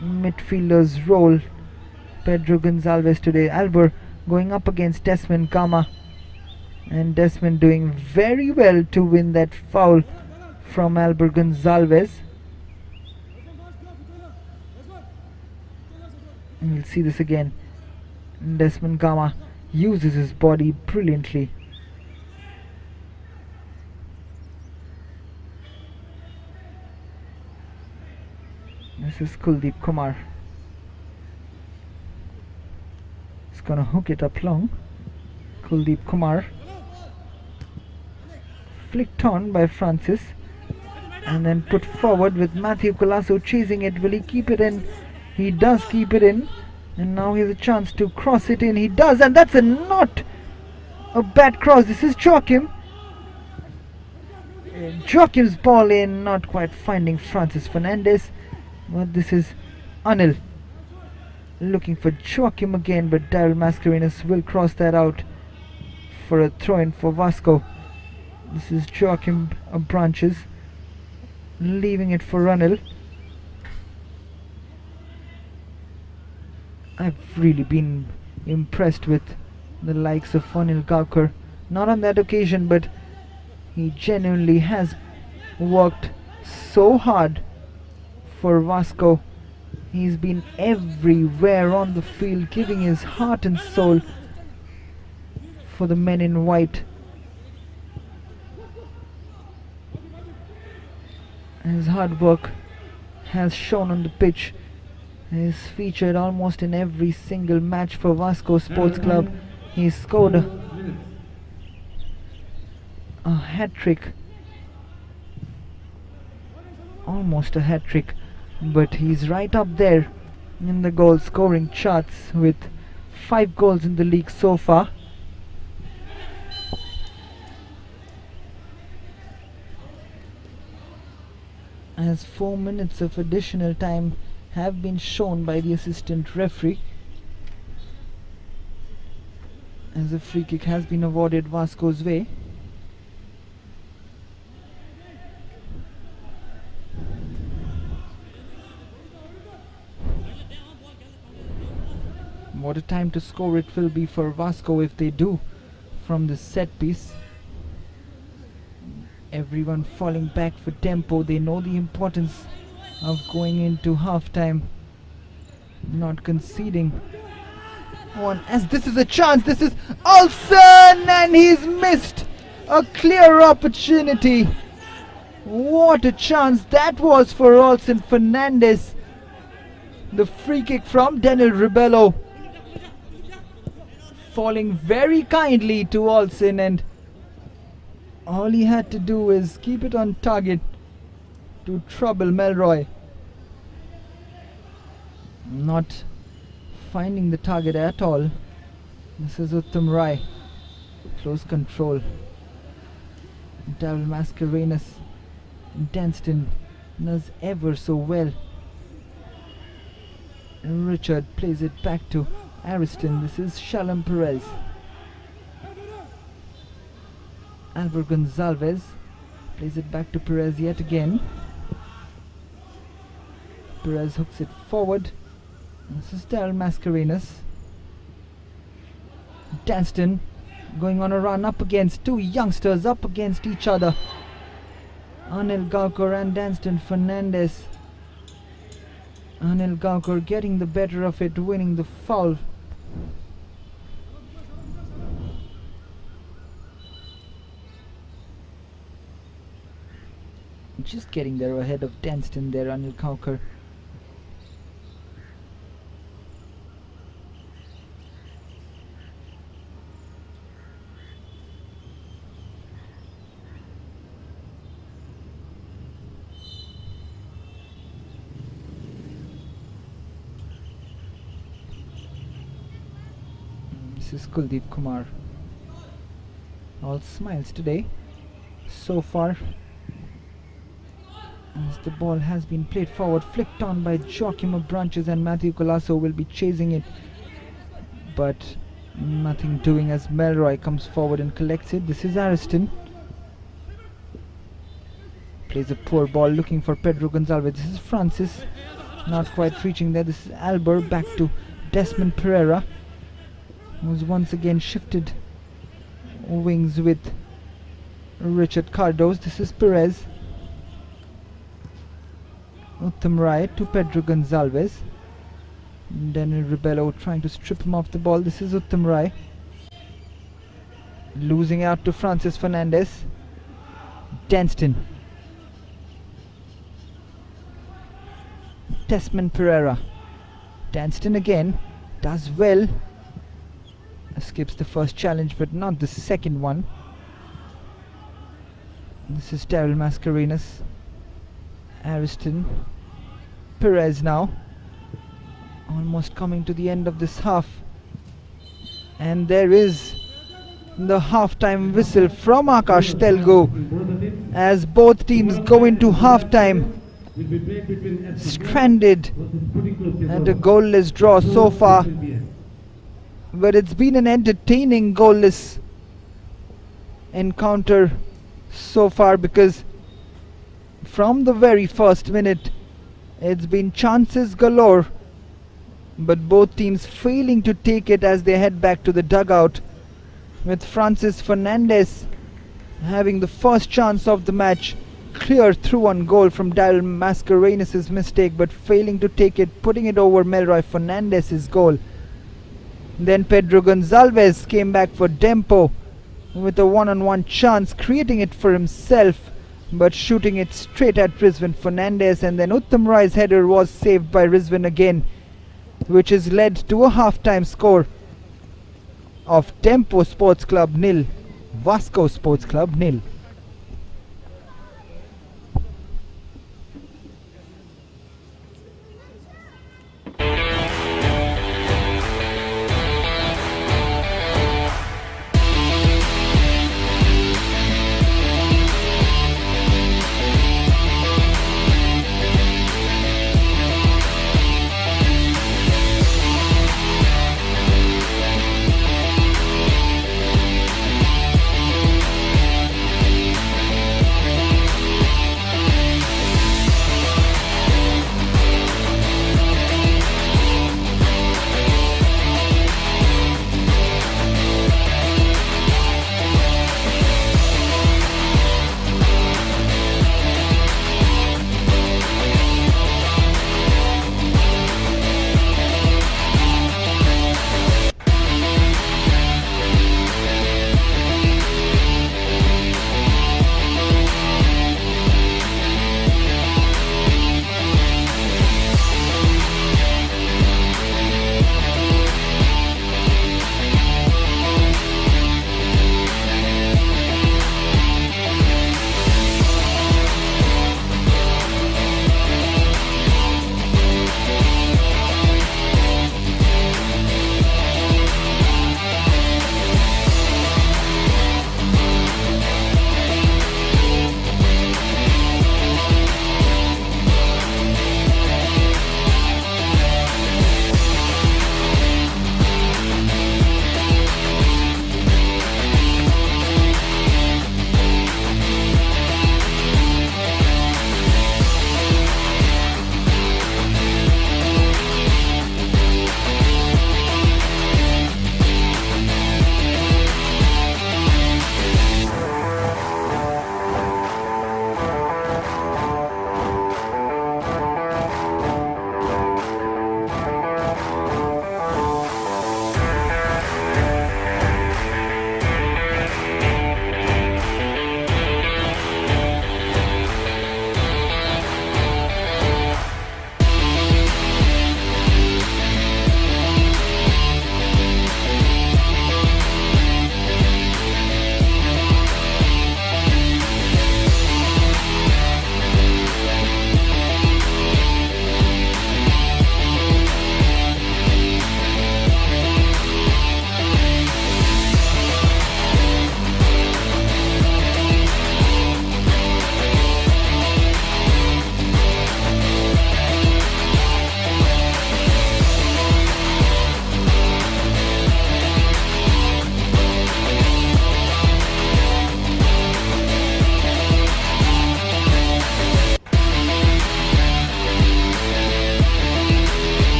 midfielder's role. Pedro Gonçalves today. Albert going up against Desmond Gama, and Desmond doing very well to win that foul from Albert Gonçalves. And we'll see this again. Desmond Gama uses his body brilliantly. This is Kuldeep Kumar. He's gonna hook it up long. Kuldeep Kumar, flicked on by Francis and then put forward with Matthew Colasso chasing it. Will he keep it in? He does keep it in, and now he has a chance to cross it in. He does, and that's not a bad cross. This is Joachim. Joachim's ball in, not quite finding Francis Fernandez, but this is Anil looking for Joachim again, but Daryl Mascarenas will cross that out for a throw-in for Vasco. This is Joachim Branches leaving it for Anil. I've really been impressed with the likes of Anil Gaukar. Not on that occasion, but he genuinely has worked so hard for Vasco. He's been everywhere on the field, giving his heart and soul for the men in white. His hard work has shown on the pitch. He's featured almost in every single match for Vasco Sports Club. He's scored a hat-trick, almost a hat-trick, but he's right up there in the goal scoring charts with 5 goals in the league so far. As 4 minutes of additional time have been shown by the assistant referee, as a free kick has been awarded Vasco's way. What a time to score it will be for Vasco if they do from the set piece. Everyone falling back for Dempo. They know the importance of going into half-time, not conceding one, as this is a chance. This is Olsen, and he's missed a clear opportunity. What a chance that was for Olsen Fernandez. The free kick from Daniel Rebello, falling very kindly to Olsen, and all he had to do is keep it on target to trouble Melroy. Not finding the target at all. This is Uttam Rai. Close control. Daryl Mascarenas. Danston does ever so well. And Richard plays it back to Ariston. This is Shalom Perez. Albert Gonçalves plays it back to Perez yet again. Perez hooks it forward. This is Daryl Mascarenas. Danston going on a run up against 2 youngsters, up against each other. Anil Gaukar and Danston Fernandez. Anil Gaukar getting the better of it, winning the foul. Just getting there ahead of Danston there, Anil Gaukar. This is Kuldeep Kumar. All smiles today so far, as the ball has been played forward, flicked on by Joachim Branches, and Matthew Colasso will be chasing it, but Nothing doing as Melroy comes forward and collects it. This is Ariston. Plays a poor ball looking for Pedro Gonzalez. This is Francis. Not quite reaching there. This is Albert. Back to Desmond Pereira, who's once again shifted wings with Richard Cardos. This is Perez. Uttam Rai to Pedro Gonzalez. Daniel Rebello trying to strip him off the ball. This is Uttam Rai. Losing out to Francis Fernandez. Danston. Desmond Pereira. Danston again. Does well. Escapes the first challenge but not the second one. This is Daryl Mascarenas. Ariston. Perez now. Almost coming to the end of this half. And there is the halftime whistle from Akash Telgu as both teams go into halftime stranded and a goalless draw so far. But it's been an entertaining goalless encounter so far, because from the very first minute it's been chances galore, but both teams failing to take it as they head back to the dugout, with Francis Fernandez having the first chance of the match, clear through on goal from Daryl Mascarenas' mistake, but failing to take it, putting it over Melroy Fernandez' goal. Then Pedro Gonzalez came back for Dempo with a one-on-one chance, creating it for himself but shooting it straight at Rizwan Fernandez, and then Uttam Rai's header was saved by Rizwan again, which has led to a half-time score of Dempo Sports Club 0, Vasco Sports Club 0.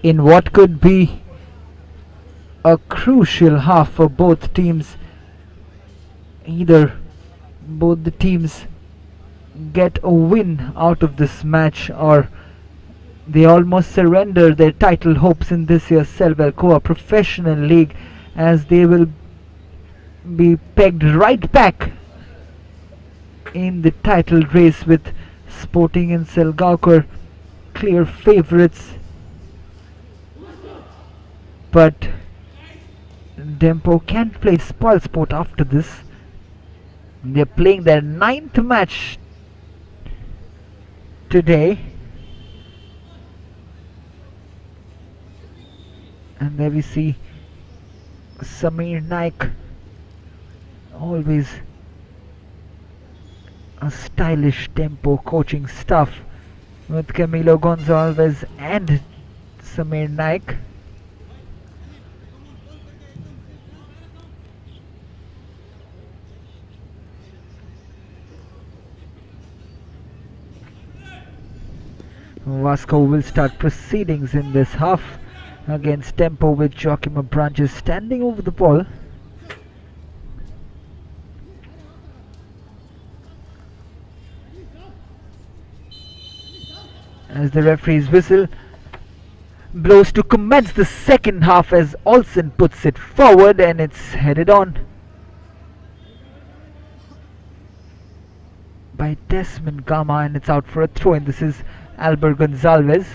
in what could be a crucial half for both teams. Either both the teams get a win out of this match, or they almost surrender their title hopes in this year's Selvel Goa Professional League, as they will be pegged right back in the title race with Sporting and Selgaocar clear favourites. But Dempo can't play spoilsport after this. They're playing their 9th match today, and there we see Samir Naik, always a stylish Dempo coaching staff with Camilo Gonzalez and Samir Naik. Vasco will start proceedings in this half against Dempo, with Joachim Branches standing over the ball. As the referee's whistle blows to commence the second half, as Olsen puts it forward and it's headed on by Desmond Gama, and it's out for a throw-in. This is Albert Gonzalez.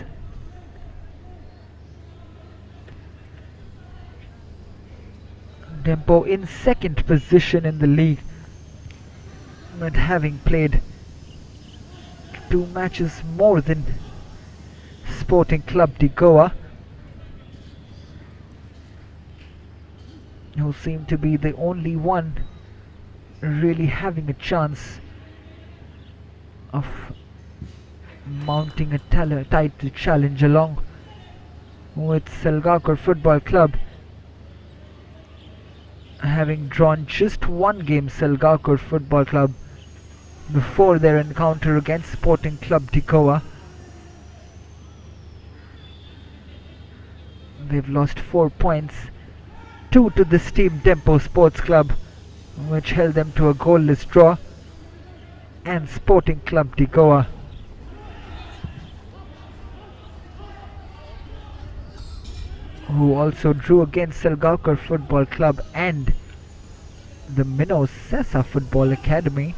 Dempo in second position in the league, but having played 2 matches more than Sporting Club de Goa, who seem to be the only one really having a chance of mounting a title challenge, along with Selgaocar Football Club having drawn just 1 game. Selgaocar Football Club, before their encounter against Sporting Club de Goa, they've lost 4 points, 2 to this team Dempo Sports Club, which held them to a goalless draw, and Sporting Club de Goa, who also drew against Selgaocar Football Club and the Minnows Sessa Football Academy.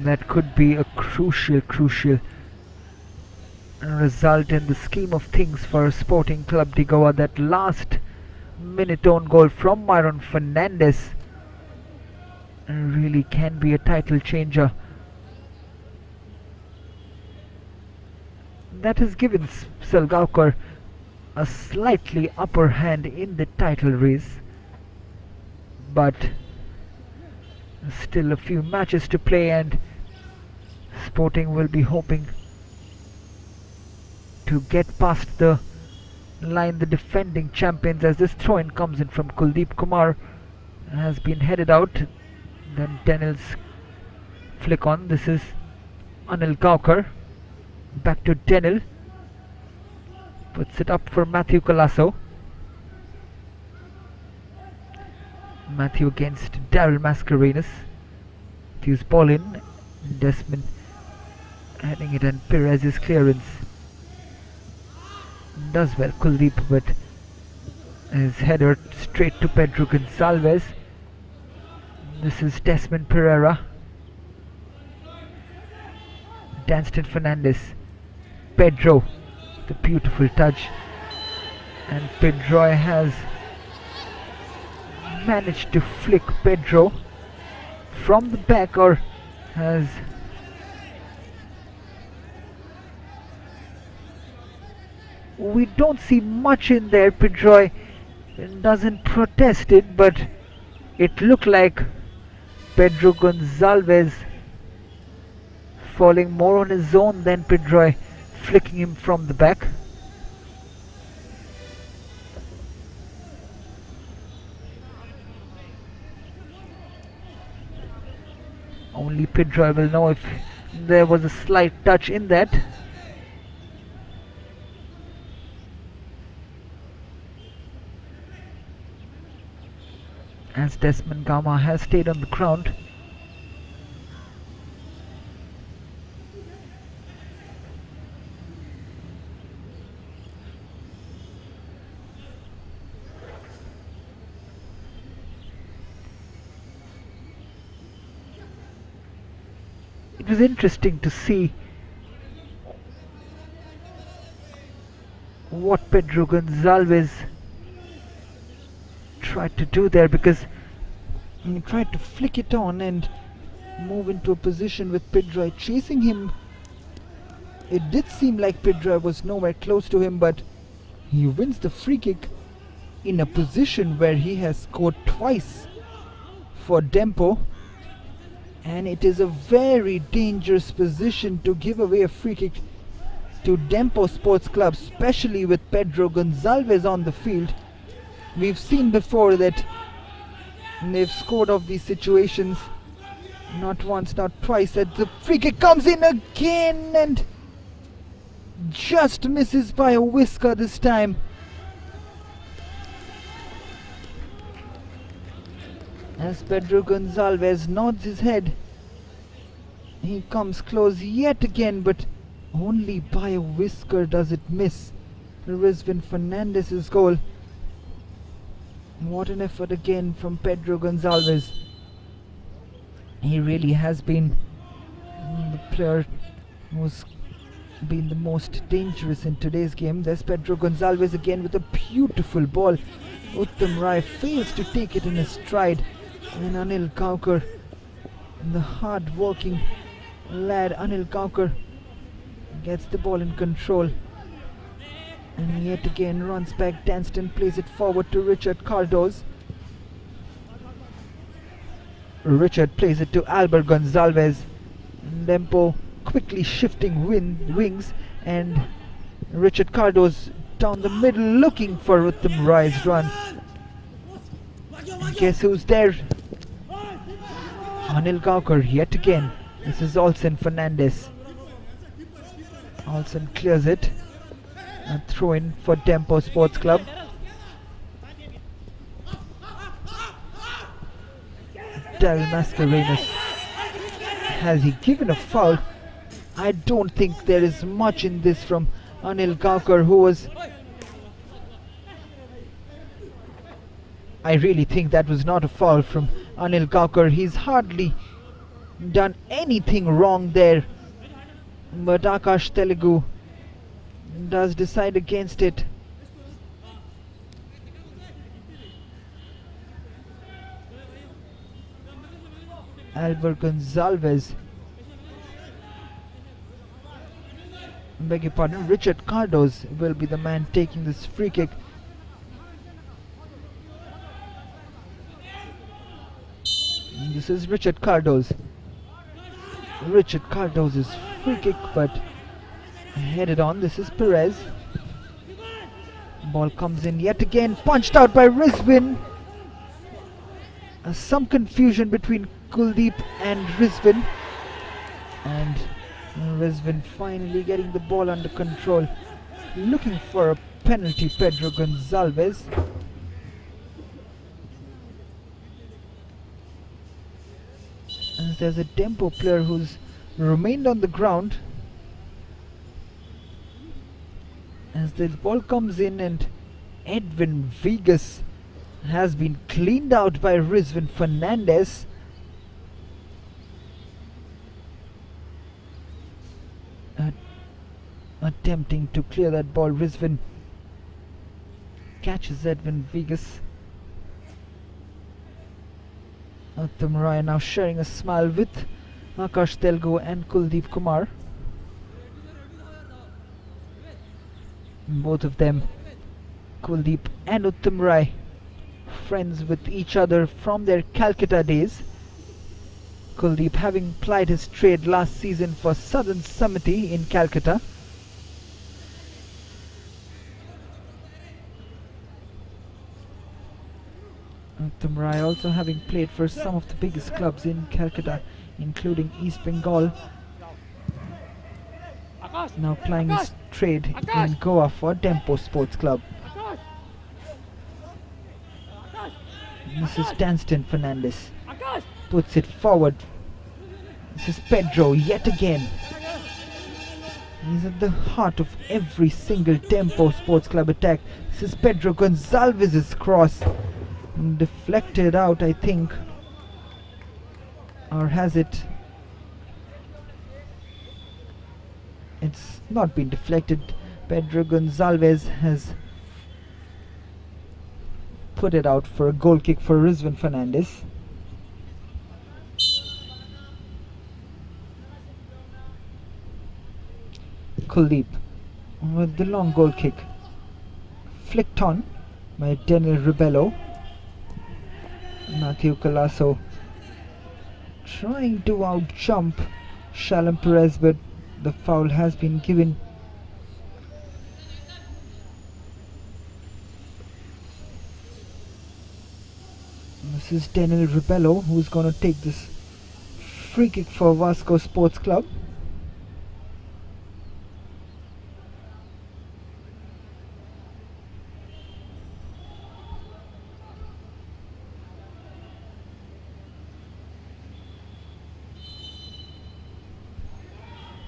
That could be a crucial result in the scheme of things for Sporting Club de Goa. That last minute own goal from Myron Fernandez really can be a title changer. That has given Selgaocar a slightly upper hand in the title race, but still a few matches to play, and Sporting will be hoping to get past the line, the defending champions, as this throw-in comes in from Kuldeep Kumar, has been headed out. Then Denil's flick on. This is Anil Gaukar. Back to Denil. Puts it up for Matthew Colasso. Matthew against Daryl Mascarenas. Matthew's ball in. Desmond heading it, and Perez's clearance does well. Kuldeep, but his header straight to Pedro Gonçalves. This is Desmond Pereira. Danston Fernandez. Pedro, the beautiful touch, and Pedro has managed to flick Pedro from the back, or has we don't see much in there. Pedro doesn't protest it, but it looked like Pedro Gonçalves falling more on his own than Pedro flicking him from the back. Only Pedro will know if there was a slight touch in that. as Desmond Gama has stayed on the ground. It was interesting to see what Pedro Gonçalves tried to do there, because he tried to flick it on and move into a position with Pedro chasing him. It did seem like Pedro was nowhere close to him, but he wins the free kick in a position where he has scored twice for Dempo, and it is a very dangerous position to give away a free kick to Dempo Sports Club, especially with Pedro Gonçalves on the field. We've seen before that they've scored off these situations not once, not twice. That the free kick comes in again and just misses by a whisker this time. As Pedro Gonçalves nods his head, he comes close yet again, but only by a whisker does it miss Rizvin Fernandez's goal. What an effort again from Pedro Gonçalves. He really has been the player who's been the most dangerous in today's game. There's Pedro Gonçalves again with a beautiful ball. Uttam Rai fails to take it in his stride, and Anil Kaukar, the hard-working lad Anil Kaukar, gets the ball in control, and yet again runs back. Danston plays it forward to Richard Cardoz. Richard plays it to Albert Gonçalves. Dempo quickly shifting wings, and Richard Cardoz down the middle looking for Uttam Rai's run. Guess who's there? Anil Kaukar yet again. This is Olsen Fernandez. Olsen clears it. A throw in for Dempo Sports Club. Daryl Mascarenas. Has he given a foul? I don't think there is much in this from Anil Kaukar, who was... I really think that was not a foul from Anil Kaukar. He's hardly done anything wrong there, but Akash Telugu does decide against it. Albert Gonçalves, beg your pardon, Richard Cardoz will be the man taking this free kick. This is Richard Cardoz. Richard Cardoz's free kick, but headed on. This is Perez. Ball comes in yet again, punched out by Rizvin. Some confusion between Kuldeep and Rizvin, and Rizvin finally getting the ball under control, looking for a penalty. Pedro Gonçalves. And there's a Dempo player who's remained on the ground as the ball comes in, and Edwin Vegas has been cleaned out by Rizvin Fernandez. Attempting to clear that ball, Rizvin catches Edwin Vegas. Uttam Rai now sharing a smile with Akash Telugu and Kuldeep Kumar. Both of them, Kuldeep and Uttam Rai, friends with each other from their Calcutta days. Kuldeep having plied his trade last season for Southern Samiti in Calcutta. Uttam Rai also having played for some of the biggest clubs in Calcutta, including East Bengal. Now plying his trade in Goa for Dempo Sports Club. This is Danston Fernandez. Puts it forward. This is Pedro yet again. He's at the heart of every single Dempo Sports Club attack. This is Pedro Gonzalez's cross. Deflected out, I think. Or has it? It's not been deflected. Pedro Gonzalez has put it out for a goal kick for Rizwan Fernandez. Kuldeep with the long goal kick, flicked on by Daniel Rebello. Matthew Colasso trying to out jump Shalom Perez, but the foul has been given. This is Daniel Rebello who's going to take this free kick for Vasco Sports Club.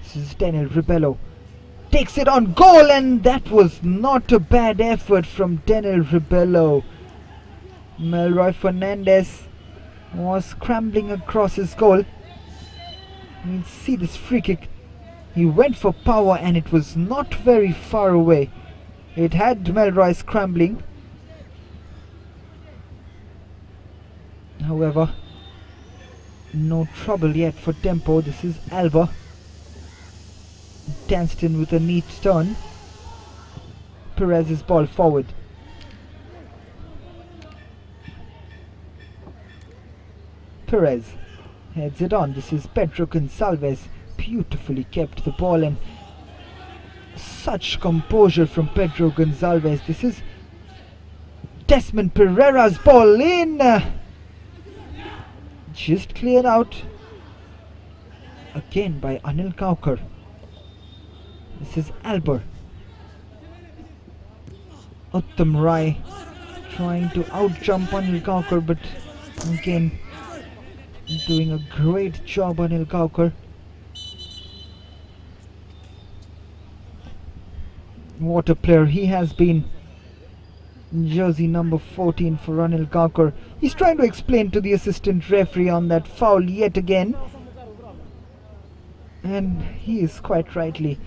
This is Daniel Rebello, takes it on goal, and that was not a bad effort from Daniel Rebello. Melroy Fernandez was scrambling across his goal. You see this free kick. He went for power and it was not very far away. It had Melroy scrambling. However, no trouble yet for Dempo. This is Alba. Danston with a neat turn. Perez's ball forward. Perez heads it on. This is Pedro Gonzalez. Beautifully kept the ball, and such composure from Pedro Gonzalez. This is Desmond Pereira's ball in. Just cleared out again by Anil Kaukar. This is Albert. Uttam Rai trying to out-jump Anil Kaukar, but again doing a great job Anil Kaukar. What a player he has been. Jersey number 14 for Anil Kaukar. He's trying to explain to the assistant referee on that foul yet again, and he is quite rightly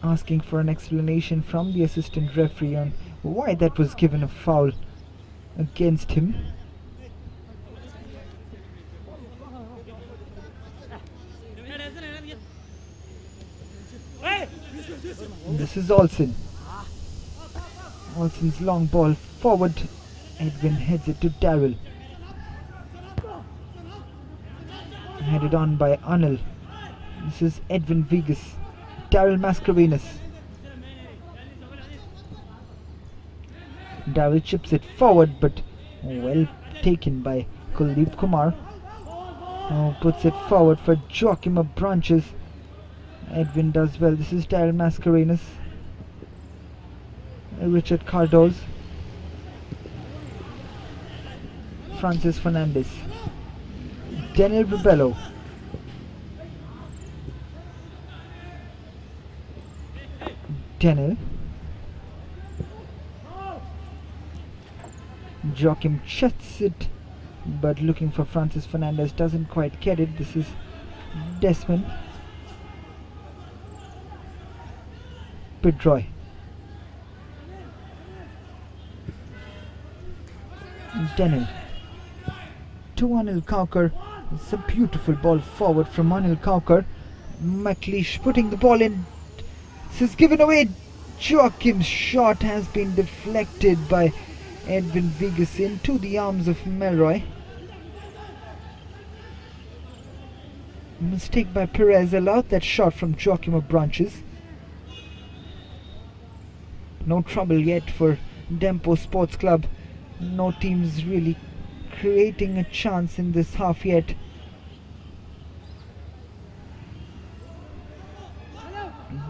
asking for an explanation from the assistant referee on why that was given a foul against him. This is Olsen. Olsen's long ball forward. Edwin heads it to Daryl. Headed on by Anil. This is Edwin Vegas. Daryl Mascarenas. Daryl chips it forward, but well taken by Kuldeep Kumar. Puts it forward for Joachim of Branches. Edwin does well. This is Daryl Mascarenas. Richard Cardoz. Francis Fernandez. Daniel Rebello. Daniel. Joachim checks it, but looking for Francis Fernandez, doesn't quite get it. This is Desmond. Pedroy. Daniel. To Anil Kaukar. It's a beautiful ball forward from Anil Kaukar. McLeish putting the ball in. This is given away. Joachim's shot has been deflected by Edwin Vegas into the arms of Melroy. Mistake by Perez allowed that shot from Joachim of Branches. No trouble yet for Dempo Sports Club. No teams really creating a chance in this half yet.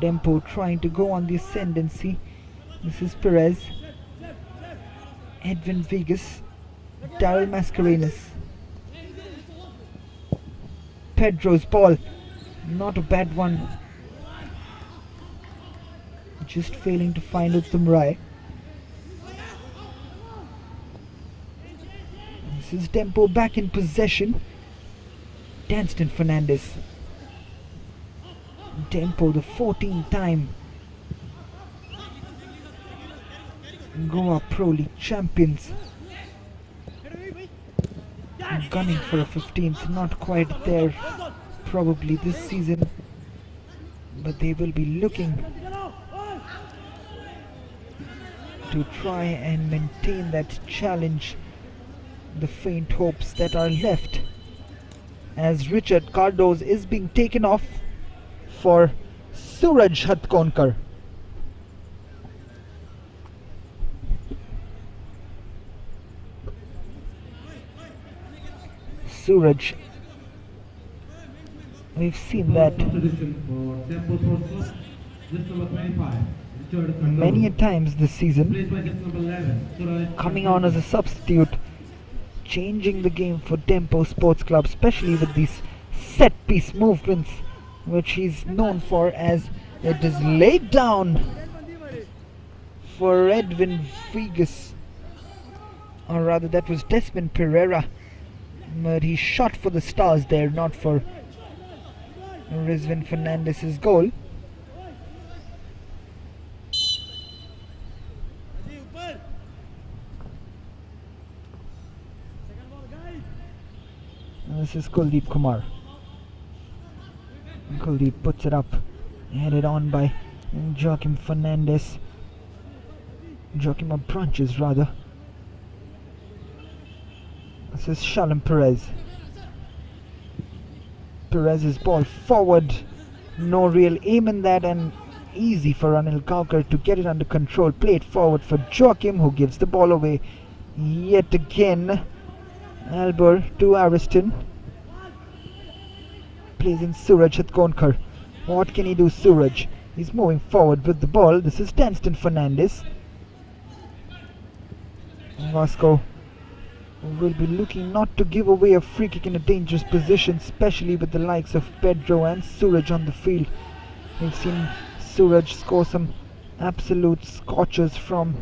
Dempo trying to go on the ascendancy. This is Perez. Edwin Vegas Daryl Mascarenas. Pedro's ball. Not a bad one. Just failing to find Uttam Rai. This is Dempo back in possession. Danston Fernandez. Dempo, the 14th time Goa Pro League champions, gunning for a 15th, not quite there probably this season, but they will be looking to try and maintain that challenge, the faint hopes that are left, as Richard Cardoz is being taken off for Suraj Hatkonkar. Suraj, we've seen that many a times this season, coming on as a substitute, changing the game for Dempo Sports Club, especially with these set piece movements which he's known for, as it is laid down for Edwin Vegas, or rather that was Desmond Pereira, but he shot for the stars there, not for Rizwan Fernandez's goal. And this is Kuldeep Kumar. Kuldeep puts it up, headed on by Joaquim Fernandez. Joaquim Abranches rather. This is Shalom Perez. Perez's ball forward, no real aim in that, and easy for Anil Kaukar to get it under control. Played forward for Joaquim, who gives the ball away yet again. Albor to Ariston. Plays in Suraj Hatkonkar. What can he do, Suraj? He's moving forward with the ball. This is Danston Fernandez. Vasco will be looking not to give away a free kick in a dangerous position, especially with the likes of Pedro and Suraj on the field. We've seen Suraj score some absolute scorchers from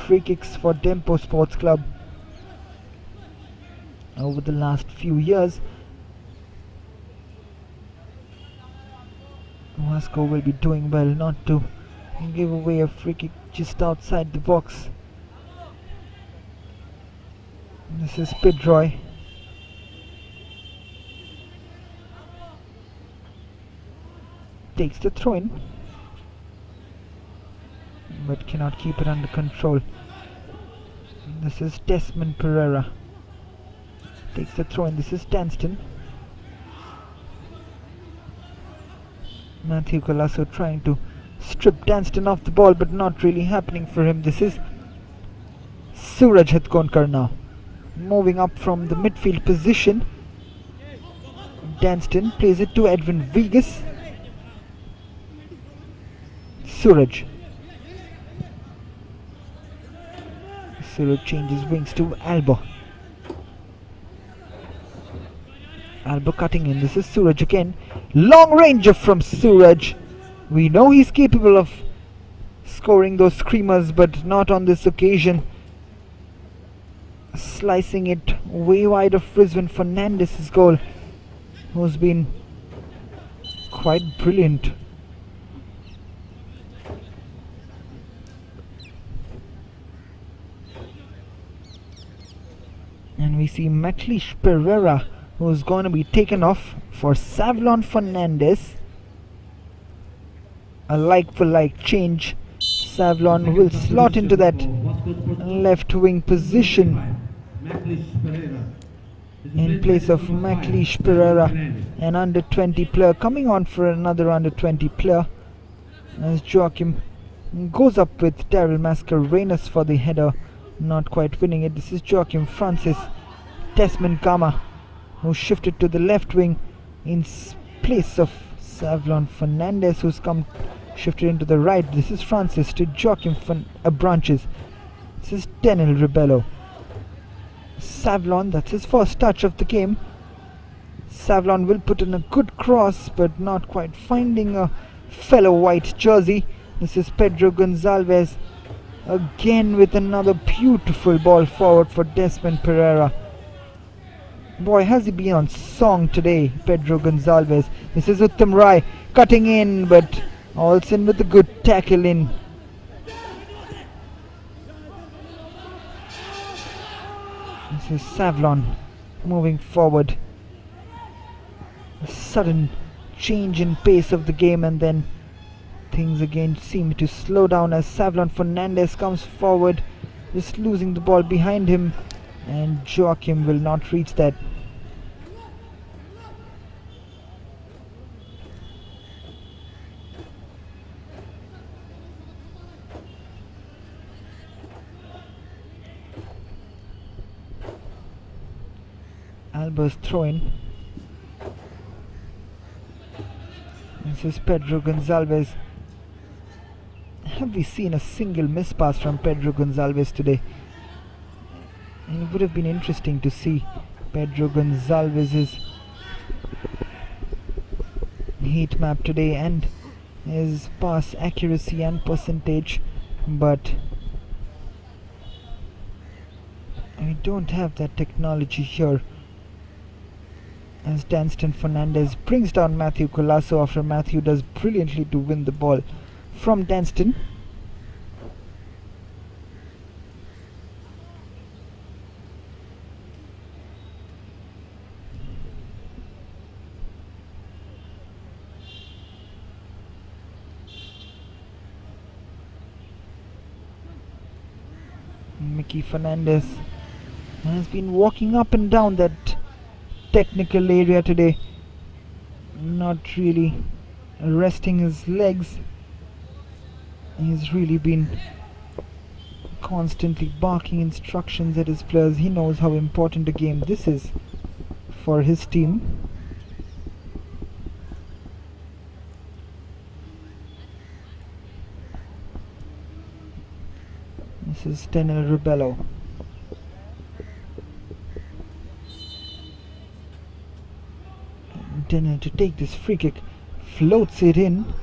free kicks for Dempo Sports Club over the last few years. Vasco will be doing well not to give away a free kick just outside the box. This is Pedroy. Takes the throw in, but cannot keep it under control. This is Desmond Pereira. Takes the throw in. This is Danston. Matthew Colasso trying to strip Danston off the ball, but not really happening for him. This is Suraj Hatkonkar now, moving up from the midfield position. Danston plays it to Edwin Vegas. Suraj changes wings to Alba. Alba cutting in. This is Suraj again. Long ranger from Suraj. We know he's capable of scoring those screamers, but not on this occasion. Slicing it way wide of Rizwan Fernandez's goal, who's been quite brilliant. And we see Matlish Pereira, who's going to be taken off for Selvel Fernandez. A like for like change. Selvel will slot into that left wing position in place of Matlish Pereira, an under 20 player, coming on for another under 20 player, as Joaquim goes up with Daryl Mascarenas for the header, not quite winning it. This is Joaquim Francis. Desmond Gama, who shifted to the left wing in place of Selvel Fernandez, who's shifted into the right. This is Francis to Joaquim Branches. This is Daniel Rebello. Savlon, that's his first touch of the game. Savlon will put in a good cross, but not quite finding a fellow white jersey. This is Pedro Gonzalez again with another beautiful ball forward for Desmond Pereira. Boy, has he been on song today, Pedro Gonzalez. This is Uttam Rai cutting in, but Olsen with a good tackle in. This is Savlon moving forward. A sudden change in pace of the game, and then things again seem to slow down as Savlon Fernandez comes forward, just losing the ball behind him, and Joachim will not reach that. Alba's throwing. This is Pedro Gonzalez. Have we seen a single mispass from Pedro Gonzalez today? And it would have been interesting to see Pedro Gonzalez's heat map today and his pass accuracy and percentage, but we don't have that technology here. As Danston Fernandez brings down Matthew Colasso after Matthew does brilliantly to win the ball from Danston. Mickey Fernandez has been walking up and down that technical area today, not really resting his legs. He's really been constantly barking instructions at his players. He knows how important a game this is for his team. This is Tenel Rubello. To take this free kick, floats it in.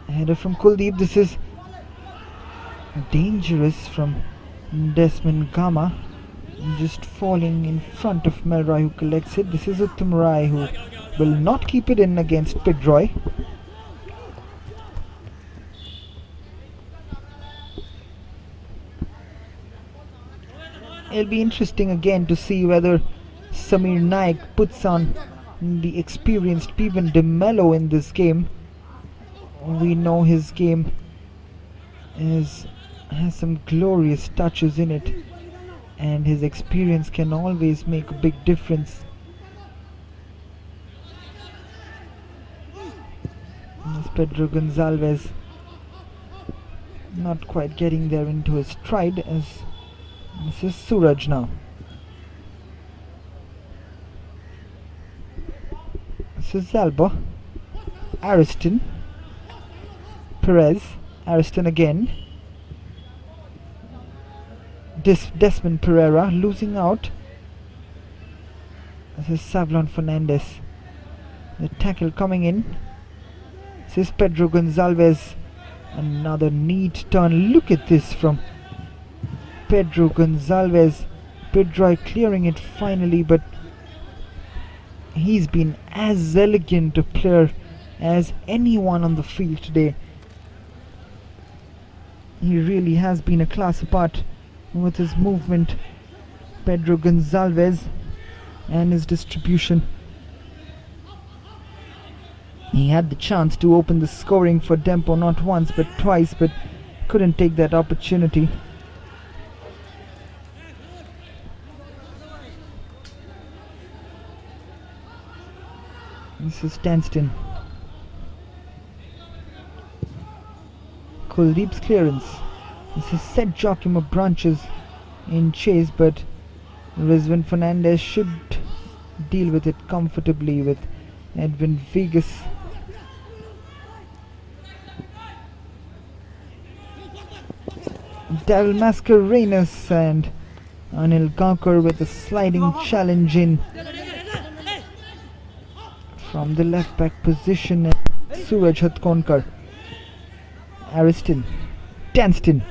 Header from Kuldeep. This is dangerous from Desmond Gama, just falling in front of Melroy, who collects it. This is Uttam Rai, who will not keep it in against Pedroy. It'll be interesting again to see whether Samir Naik puts on the experienced Pivan De Mello in this game. We know his game has some glorious touches in it, and his experience can always make a big difference. This Pedro Gonzalez not quite getting there into his stride, as this is Suraj now. This is Zalba, Ariston, Perez, Ariston again. Desmond Pereira losing out. This is Savlon Fernandez. The tackle coming in. This is Pedro Gonzalez. Another neat turn. Look at this from Pedro Gonzalez. Pedro clearing it finally, but he's been as elegant a player as anyone on the field today. He really has been a class apart with his movement, Pedro Gonzalez, and his distribution. He had the chance to open the scoring for Dempo not once but twice, but couldn't take that opportunity. This is Danston. Kuldeep's clearance. This is set Joachim of Branches in chase, but Rizwan Fernandez should deal with it comfortably with Edwin Vegas. Daryl Mascarenas, and Anil Gaukar with a sliding challenge in from the left back position. Suraj Hatkonkar, Ariston, Danston,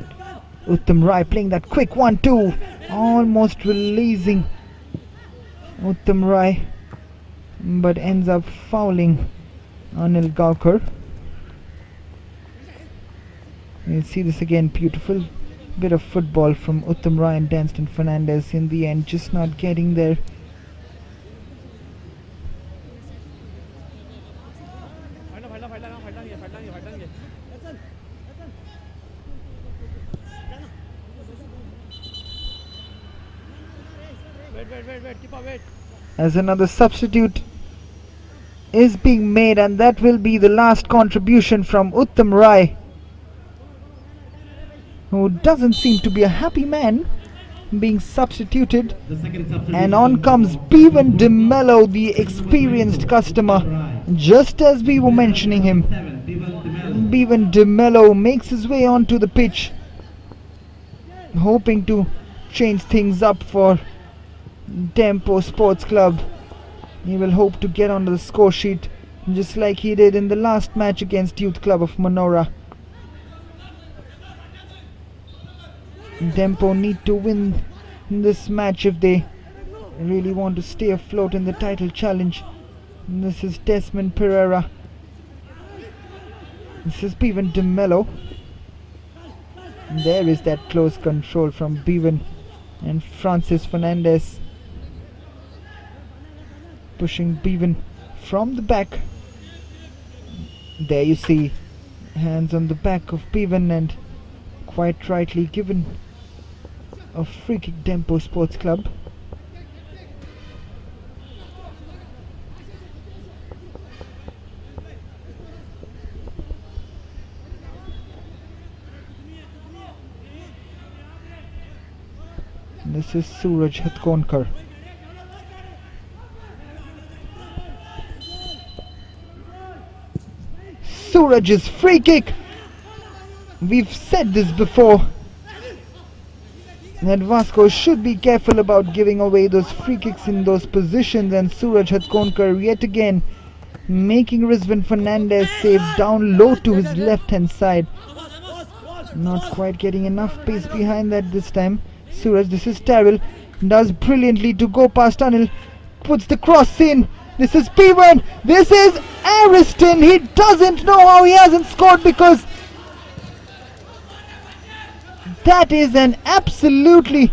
Uttam Rai playing that quick 1-2, almost releasing Uttam Rai, but ends up fouling Anil Gaukar. You'll see this again, beautiful bit of football from Uttam Rai and Danston Fernandez. In the end, just not getting there. As another substitute is being made, and that will be the last contribution from Uttam Rai, who doesn't seem to be a happy man being substituted. And on comes Bevan De Mello, the experienced customer, just as we were mentioning him. Bevan De Mello makes his way onto the pitch, hoping to change things up for Dempo Sports Club. He will hope to get onto the score sheet just like he did in the last match against Youth Club of Manora. Dempo need to win this match if they really want to stay afloat in the title challenge. And this is Desmond Pereira. This is Bevan De Mello. There is that close control from Bevan, and Francis Fernandez pushing Bevan from the back. There you see, hands on the back of Bevan, and quite rightly given a free kick Dempo Sports Club. This is Suraj Hatkonkar. Suraj's free kick. We've said this before, that Vasco should be careful about giving away those free kicks in those positions, and Suraj Hatkonkar yet again making Rizwan Fernandez save down low to his left hand side. Not quite getting enough pace behind that this time. Suraj, this is Terrell, does brilliantly to go past Anil, puts the cross in. This is Bevan, this is Ariston. He doesn't know how he hasn't scored, because that is an absolutely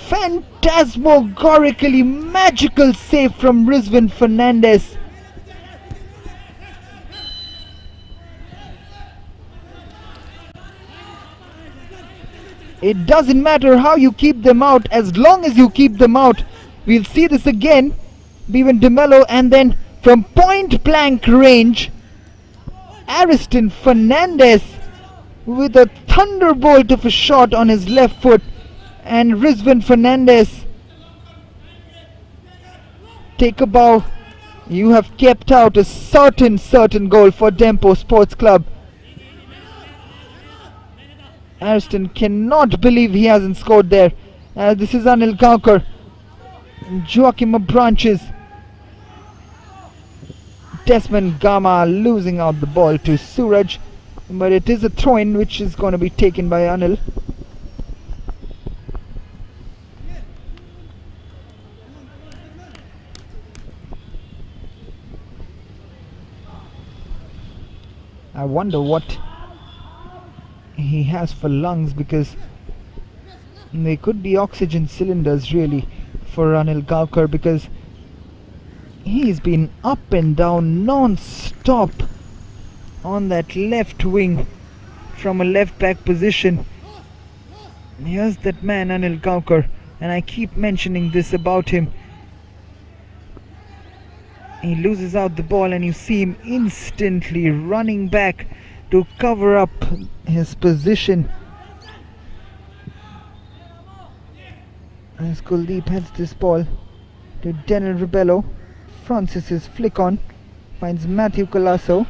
phantasmagorically magical save from Rizwan Fernandez. It doesn't matter how you keep them out, as long as you keep them out. We'll see this again. Bevan De Mello, and then from point blank range, Ariston Fernandez with a thunderbolt of a shot on his left foot, and Rizwan Fernandez, take a bow. You have kept out a certain goal for Dempo Sports Club. Ariston cannot believe he hasn't scored there. This is Anil Gaukar, Joachim Branches, Desmond Gama losing out the ball to Suraj, but it is a throw-in which is going to be taken by Anil. I wonder what he has for lungs, because they could be oxygen cylinders really for Anil Gaukar, because he's been up and down non-stop on that left wing from a left back position. Here's that man Anil Gaukar, and I keep mentioning this about him. He loses out the ball and you see him instantly running back to cover up his position. As Kuldeep heads this ball to Daniel Rebello, Francis's flick on, finds Matthew Colasso.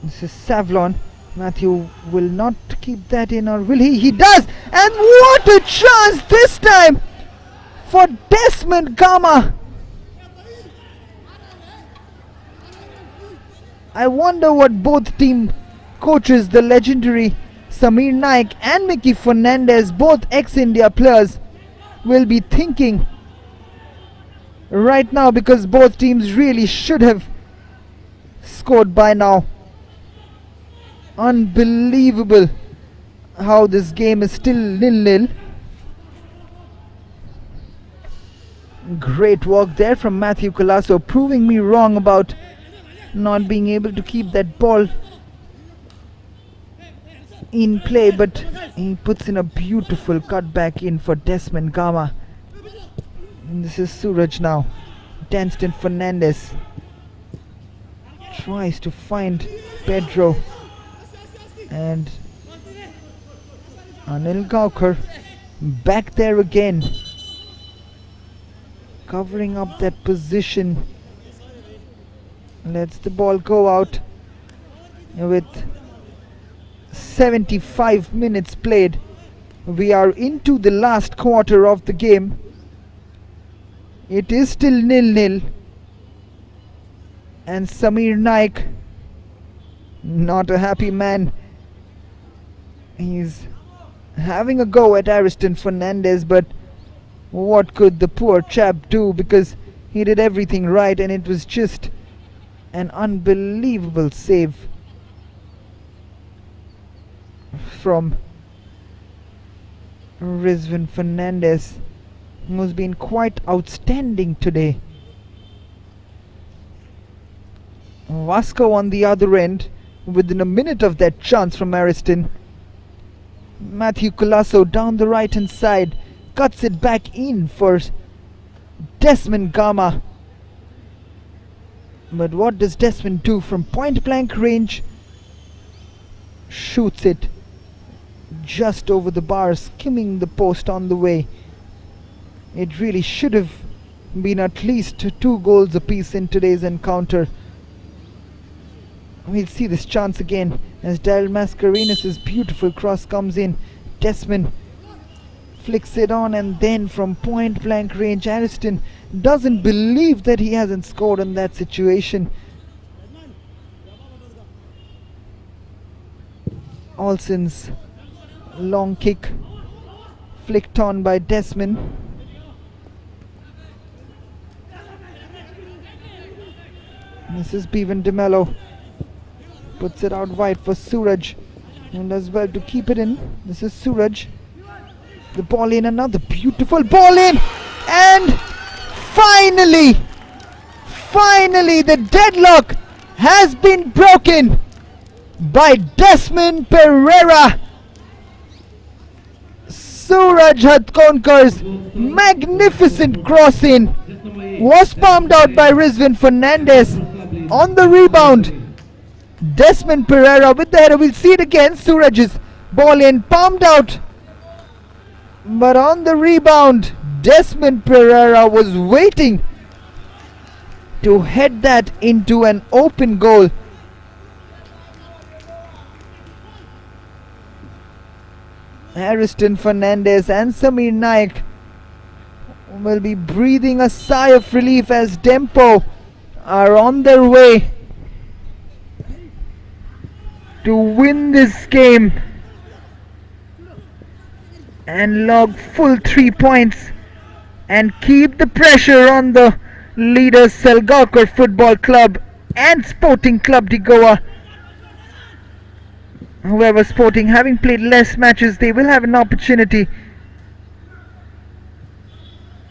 This is Savlon, Matthew will not keep that in, or will he? He does! And what a chance this time for Desmond Gama! I wonder what both team coaches, the legendary Samir Naik and Mickey Fernandez, both ex-India players, will be thinking right now, because both teams really should have scored by now. Unbelievable how this game is still 0-0. Great work there from Matthew Colasso, proving me wrong about not being able to keep that ball in play, but he puts in a beautiful cut back in for Desmond Gama. And this is Suraj now. Danston Fernandez tries to find Pedro, and Anil Gaukar back there again, covering up that position. Lets the ball go out with 75 minutes played. We are into the last quarter of the game. It is still 0-0, and Samir Naik, not a happy man. He's having a go at Ariston Fernandez, but what could the poor chap do, because he did everything right, and it was just an unbelievable save from Rizwan Fernandez, who's been quite outstanding today. Vasco on the other end, within a minute of that chance from Ariston. Matthew Colasso down the right hand side, cuts it back in for Desmond Gama. But what does Desmond do from point blank range? Shoots it just over the bar, skimming the post on the way. It really should have been at least 2 goals apiece in today's encounter. We'll see this chance again as Daryl Mascarenhas' beautiful cross comes in. Desmond flicks it on, and then from point blank range, Ariston doesn't believe that he hasn't scored in that situation. Olsen's long kick flicked on by Desmond. This is Bevan De Mello. Puts it out wide for Suraj, and does well to keep it in. This is Suraj. The ball in, another beautiful ball in, and finally the deadlock has been broken by Desmond Pereira. Suraj Hadkonkar's magnificent cross in was palmed out by Rizwan Fernandez. On the rebound, Desmond Pereira with the header. We'll see it again. Suraj's ball in, palmed out, but on the rebound, Desmond Pereira was waiting to head that into an open goal. Ariston Fernandez and Samir Naik will be breathing a sigh of relief as Dempo are on their way to win this game and log full 3 points and keep the pressure on the leaders Selgaonkar Football Club and Sporting Club de Goa. However, Sporting, having played less matches, they will have an opportunity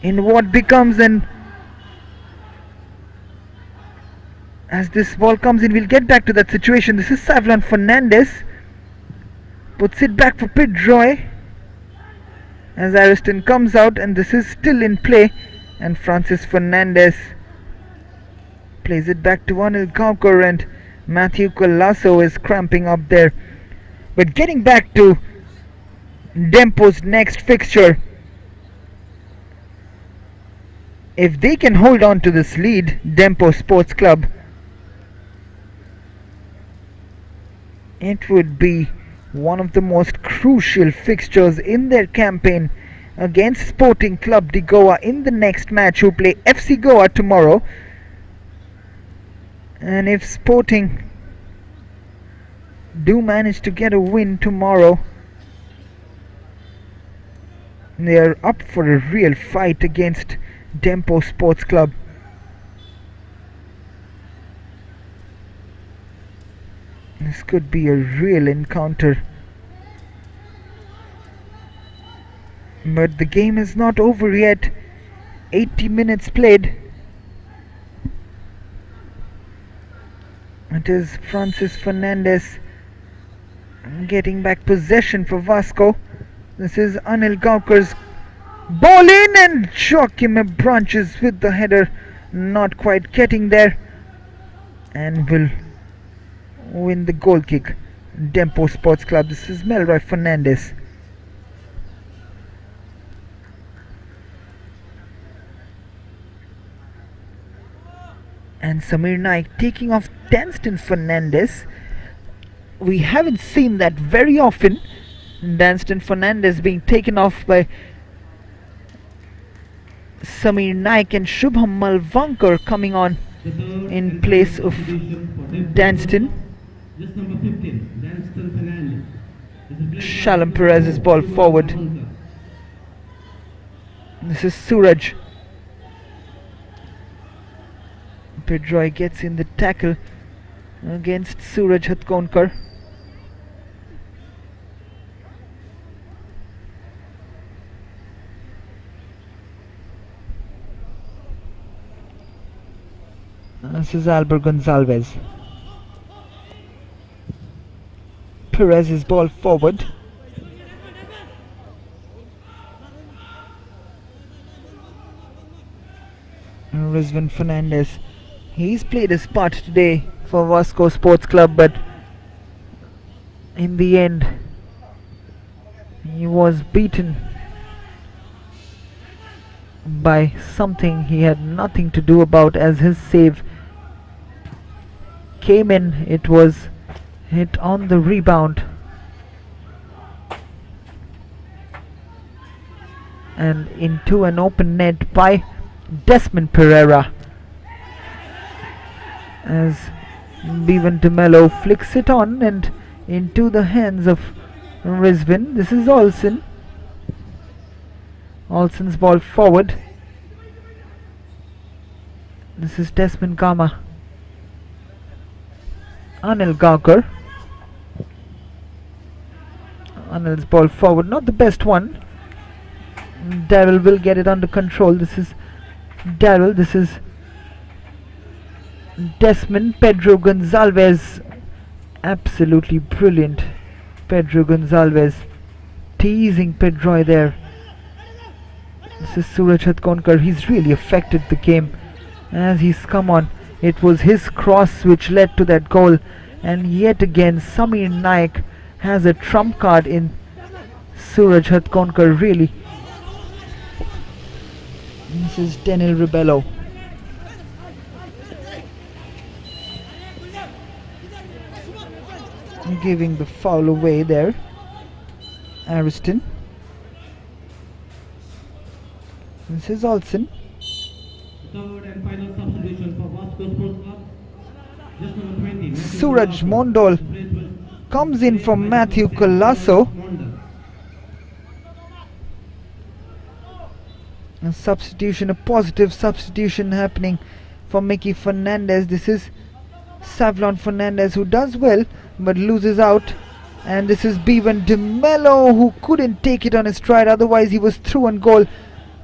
in what becomes an... As this ball comes in, we'll get back to that situation. This is Selvel Fernandez. Puts it back for Pedro as Ariston comes out, and this is still in play, and Francis Fernandez plays it back to Anil Gaukar, and Matthew Colasso is cramping up there. But getting back to Dempo's next fixture, if they can hold on to this lead, Dempo Sports Club, It would be one of the most crucial fixtures in their campaign against Sporting Club de Goa in the next match, who play FC Goa tomorrow. And if Sporting do manage to get a win tomorrow, they are up for a real fight against Dempo Sports Club. This could be a real encounter. But the game is not over yet. 80 minutes played. It is Francis Fernandez getting back possession for Vasco. This is Anil Gaukar's ball in, and Joachim Branches with the header, not quite getting there, and will win the goal kick. Dempo Sports Club. This is Melroy Fernandez. And Samir Naik taking off Danston Fernandez. We haven't seen that very often. Danston Fernandez being taken off by Samir Naik, and Shubham Malvankar coming on in place of Danston. Shalom Perez's ball forward. This is Suraj. Pedroy gets in the tackle against Suraj Hatkonkar. This is Albert Gonzalez. Perez's ball forward. Rizwan Fernandez. He's played his part today for Vasco Sports Club, but in the end he was beaten by something he had nothing to do about, as his save came in. It was hit on the rebound and into an open net by Desmond Pereira, as Bevan de Mello flicks it on and into the hands of Rizwan. This is Olsen. Olsen's ball forward. This is Desmond Gama. Anil Gaukar. Anil's ball forward, not the best one. Daryl will get it under control. This is Daryl. This is Desmond. Pedro Gonzalez, absolutely brilliant. Pedro Gonzalez teasing Pedroy there. This is Suraj Hatkonkar. He's really affected the game as he's come on. It was his cross which led to that goal, and yet again Samir Naik has a trump card in Suraj Hatkonkar, really. This is Daniel Ribello. Giving the foul away there. Ariston. This is Olsen. Third and final substitution for Vasco Sports Club. Just number 20. Suraj Mondol comes in from Matthew Colasso. A substitution, a positive substitution happening for Mickey Fernandez. This is Savlon Fernandez, who does well but loses out, and this is Bevan de Mello, who couldn't take it on his stride, otherwise he was through on goal,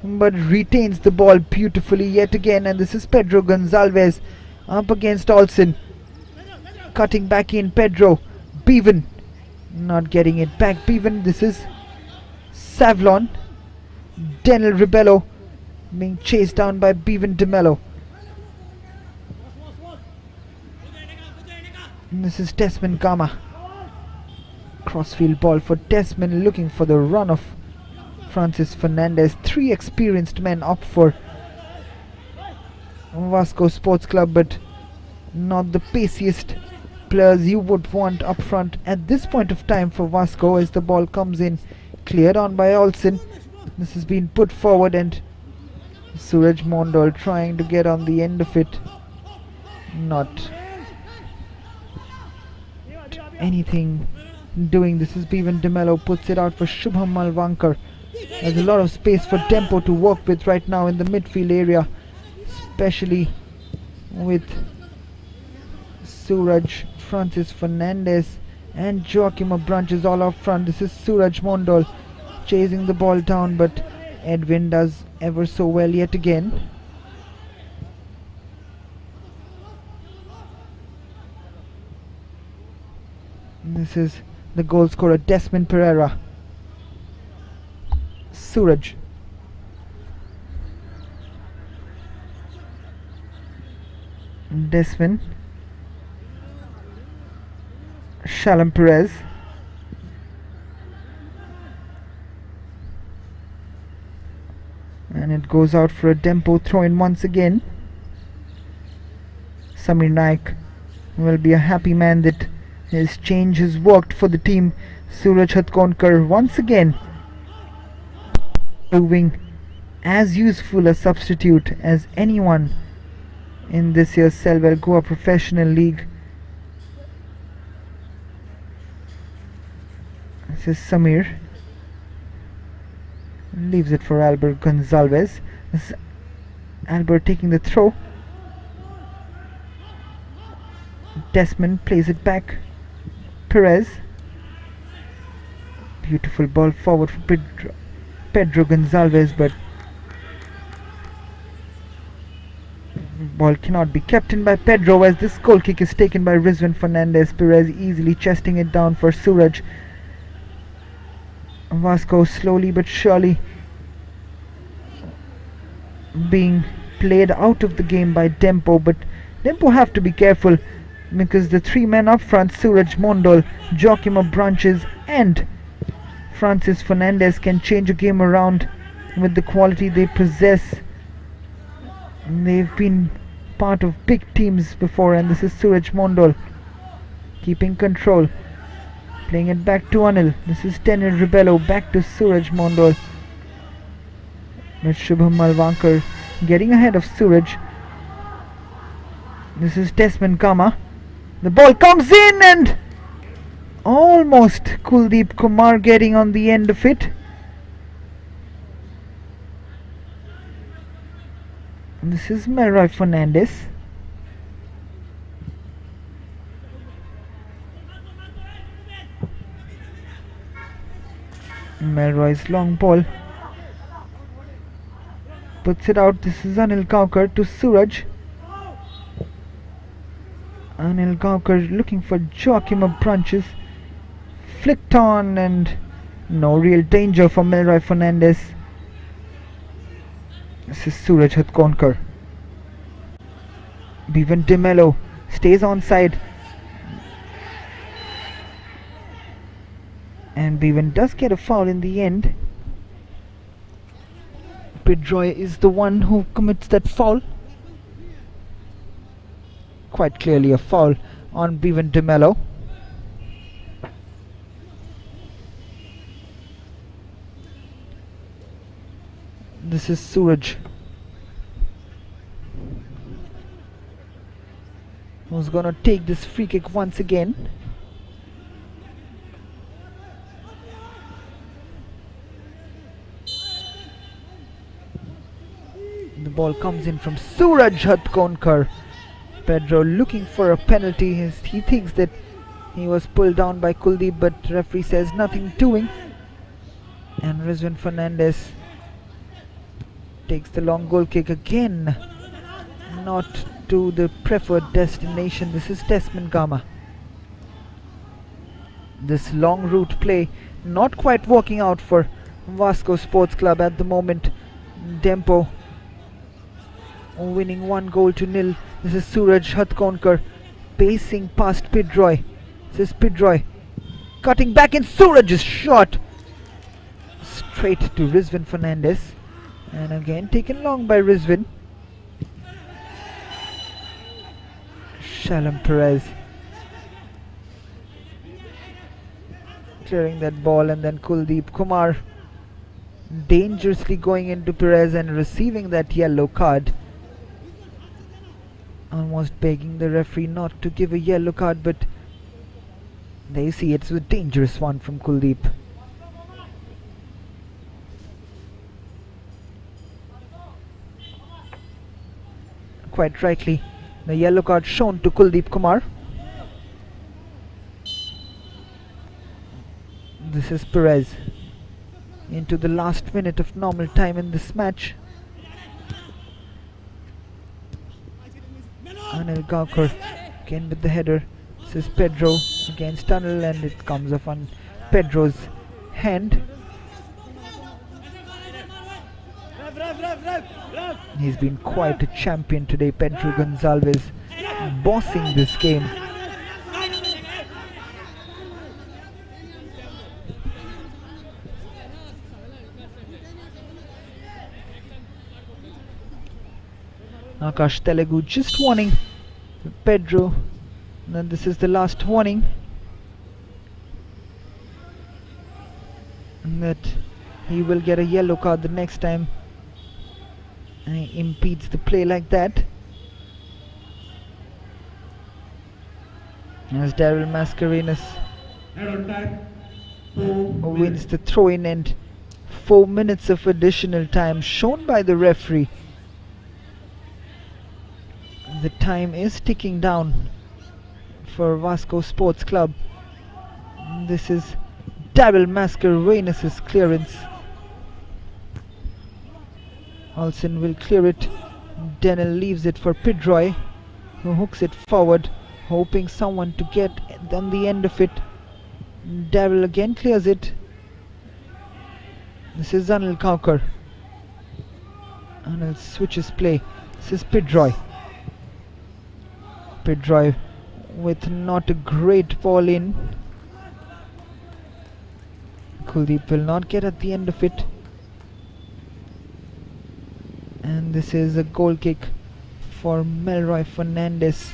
but retains the ball beautifully yet again. And this is Pedro Gonzalez up against Olsen, cutting back in. Pedro, Bevan not getting it back. Bevan, this is Savlon. Daniel Ribello being chased down by Bevan de Mello. And this is Desmond Gama. Crossfield ball for Desmond, looking for the run of Francis Fernandez. Three experienced men up for Vasco Sports Club, but not the paciest players you would want up front at this point of time for Vasco, as the ball comes in, cleared on by Olsen. This has been put forward and Suraj Mondal trying to get on the end of it. Not anything doing. This is Bevan DeMello, puts it out for Shubham Malvankar. There's a lot of space for Dempo to work with right now in the midfield area, especially with Suraj, Francis Fernandez and Joaquim Abranches all up front. This is Suraj Mondal chasing the ball down, but Edwin does ever so well yet again. This is the goal scorer Desmond Pereira. Suraj. Desmond. Shalom Perez. And it goes out for a Dempo throw in once again. Samir Naik will be a happy man that his change has worked for the team. Suraj Hatkonkar once again proving as useful a substitute as anyone in this year's Selvel Goa Professional League. This is Samir. Leaves it for Albert Gonzalez. This is Albert taking the throw. Desmond plays it back. Perez. Beautiful ball forward for Pedro Gonzalez, but ball cannot be kept in by Pedro, as this goal kick is taken by Rizwan Fernandez. Perez easily chesting it down for Suraj. Vasco slowly but surely being played out of the game by Dempo, but Dempo have to be careful because the three men up front, Suraj Mondal, Joaquim Abranches and Francis Fernandez, can change a game around with the quality they possess. They've been part of big teams before, and this is Suraj Mondal keeping control, playing it back to Anil. This is Tenir Rebello, back to Suraj Mondal. With Shubham Malvankar getting ahead of Suraj. This is Desmond Kama. The ball comes in and almost Kuldeep Kumar getting on the end of it. And this is Melroy Fernandez. Melroy's long ball puts it out. This is Anil Gaukar to Suraj. Anil Gaukar looking for Joaquim Abranches. Flicked on and no real danger for Melroy Fernandez. This is Suraj Hatkonkar. Bevan DeMello stays onside. And Bevan does get a foul in the end. Pedroy is the one who commits that foul. Quite clearly a foul on Bevan DeMello. This is Suraj, who's gonna take this free kick once again. The ball comes in from Suraj Hatkonkar. Pedro looking for a penalty. He thinks that he was pulled down by Kuldeep, but referee says nothing doing. And Rizwan Fernandez takes the long goal kick again, not to the preferred destination. This is Desmond Gama. This long route play not quite working out for Vasco Sports Club at the moment. Dempo winning 1-0. This is Suraj Hatkonkar pacing past Pedroy. This is Pedroy cutting back, and Suraj's shot straight to Rizwan Fernandez, and again taken long by Rizwan. Shalom Perez clearing that ball, and then Kuldeep Kumar dangerously going into Perez and receiving that yellow card. Almost begging the referee not to give a yellow card, but there you see, it's a dangerous one from Kuldeep. Quite rightly, the yellow card shown to Kuldeep Kumar. This is Perez into the last minute of normal time in this match. Anil Gaukar again with the header. This is Pedro against Tunnel, and it comes off on Pedro's hand. He's been quite a champion today, Pedro Gonçalves, bossing this game. Akash Telugu just warning Pedro that this is the last warning, and that he will get a yellow card the next time he impedes the play like that. As Daryl Mascarenas wins the throw-in, and 4 minutes of additional time shown by the referee. The time is ticking down for Vasco Sports Club. This is Daryl Mascarenas' clearance. Olsen will clear it. Denel leaves it for Pidroy, who hooks it forward, hoping someone to get on the end of it. Daryl again clears it. This is Anil Kaukar. Anil switches play. This is Pidroy. Pidroy with not a great ball in. Kuldeep will not get at the end of it. And this is a goal kick for Melroy Fernandez.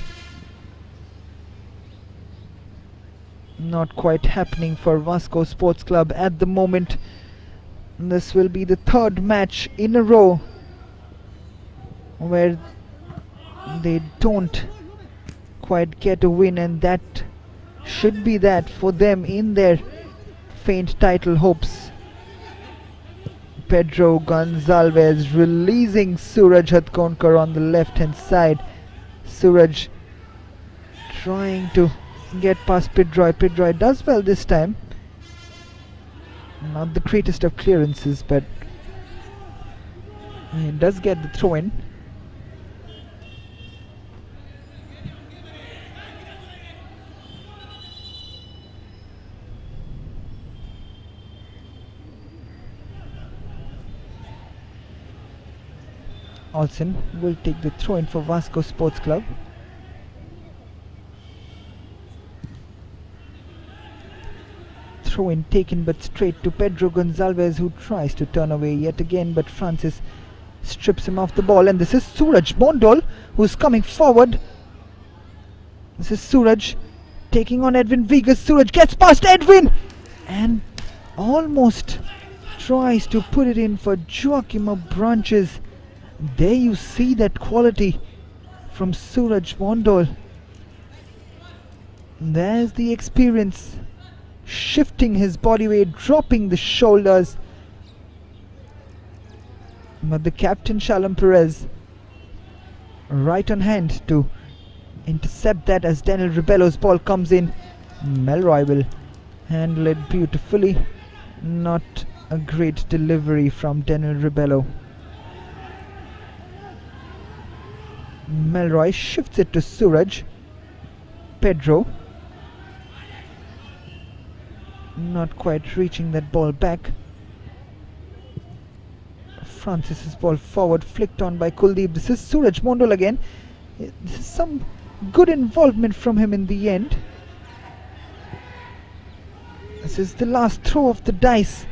Not quite happening for Vasco Sports Club at the moment. This will be the third match in a row where they don't quite get a win, and that should be that for them in their faint title hopes. Pedro Gonçalves releasing Suraj Hatkonkar on the left hand side. Suraj trying to get past Pidroy. Pidroy does well this time. Not the greatest of clearances, but he does get the throw in. Olsen will take the throw in for Vasco Sports Club. Throw in taken, but straight to Pedro Gonçalves, who tries to turn away yet again, but Francis strips him off the ball, and this is Suraj Mondol who's coming forward. This is Suraj taking on Edwin Vigas. Suraj gets past Edwin and almost tries to put it in for Joachim Branches. There you see that quality from Suraj Mondol. There's the experience, shifting his body weight, dropping the shoulders. But the captain Shalom Perez right on hand to intercept that as Daniel Rebello's ball comes in. Melroy will handle it beautifully. Not a great delivery from Daniel Rebello. Melroy shifts it to Suraj. Pedro not quite reaching that ball back. Francis's ball forward, flicked on by Kuldeep. This is Suraj Mondol again. This is some good involvement from him in the end. This is the last throw of the dice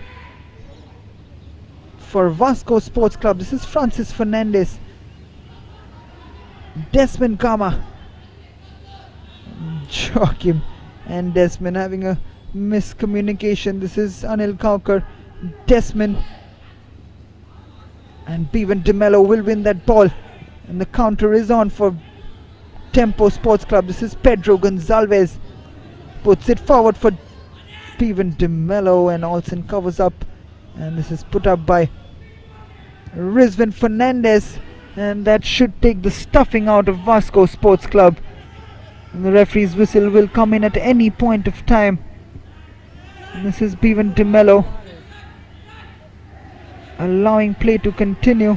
for Vasco Sports Club. This is Francis Fernandez, Desmond Gama, Joachim, and Desmond having a miscommunication. This is Anil Kaukar, Desmond, and Bevan De Mello will win that ball, and the counter is on for Dempo Sports Club. This is Pedro Gonzalez, puts it forward for Bevan De Mello, and Olsen covers up, and this is put up by Rizwan Fernandez, and that should take the stuffing out of Vasco Sports Club. And the referee's whistle will come in at any point of time. And this is Bevan De Mello allowing play to continue.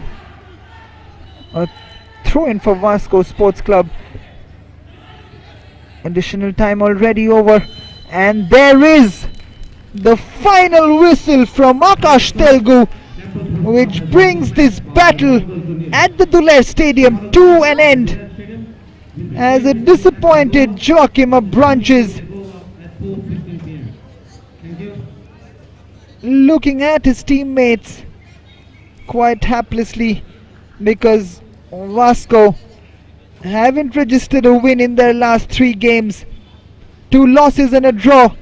A throw in for Vasco Sports Club. Additional time already over, and there is the final whistle from Akash Telgu, which brings this battle at the Duler Stadium to an end, as a disappointed Joachim Abranches, looking at his teammates quite haplessly, because Vasco haven't registered a win in their last 3 games. 2 losses and a draw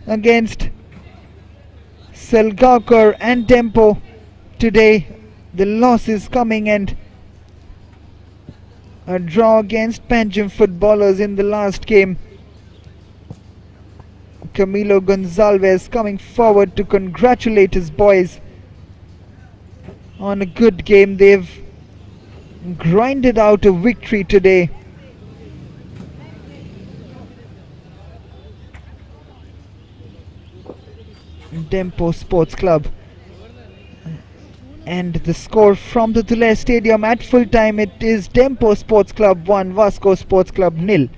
against Selgaukar and Dempo. Today the loss is coming, and a draw against Panjim footballers in the last game. Camilo Gonzalez coming forward to congratulate his boys on a good game. They've grinded out a victory today. Dempo Sports Club. And the score from the Duler Stadium at full time, it is Dempo Sports Club 1, Vasco Sports Club 0.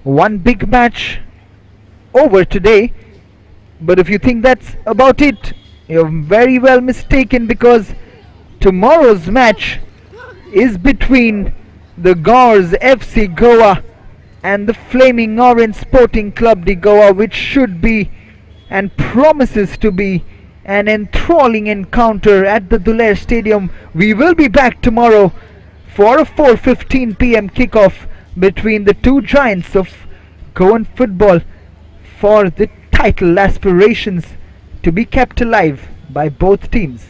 One big match over today, but if you think that's about it, you're very well mistaken, because tomorrow's match is between the Gars FC Goa and the Flaming Orange Sporting Club de Goa, which should be and promises to be an enthralling encounter at the Duler Stadium. We will be back tomorrow for a 4:15 p.m. kickoff between the two giants of Goan football for the title aspirations to be kept alive by both teams.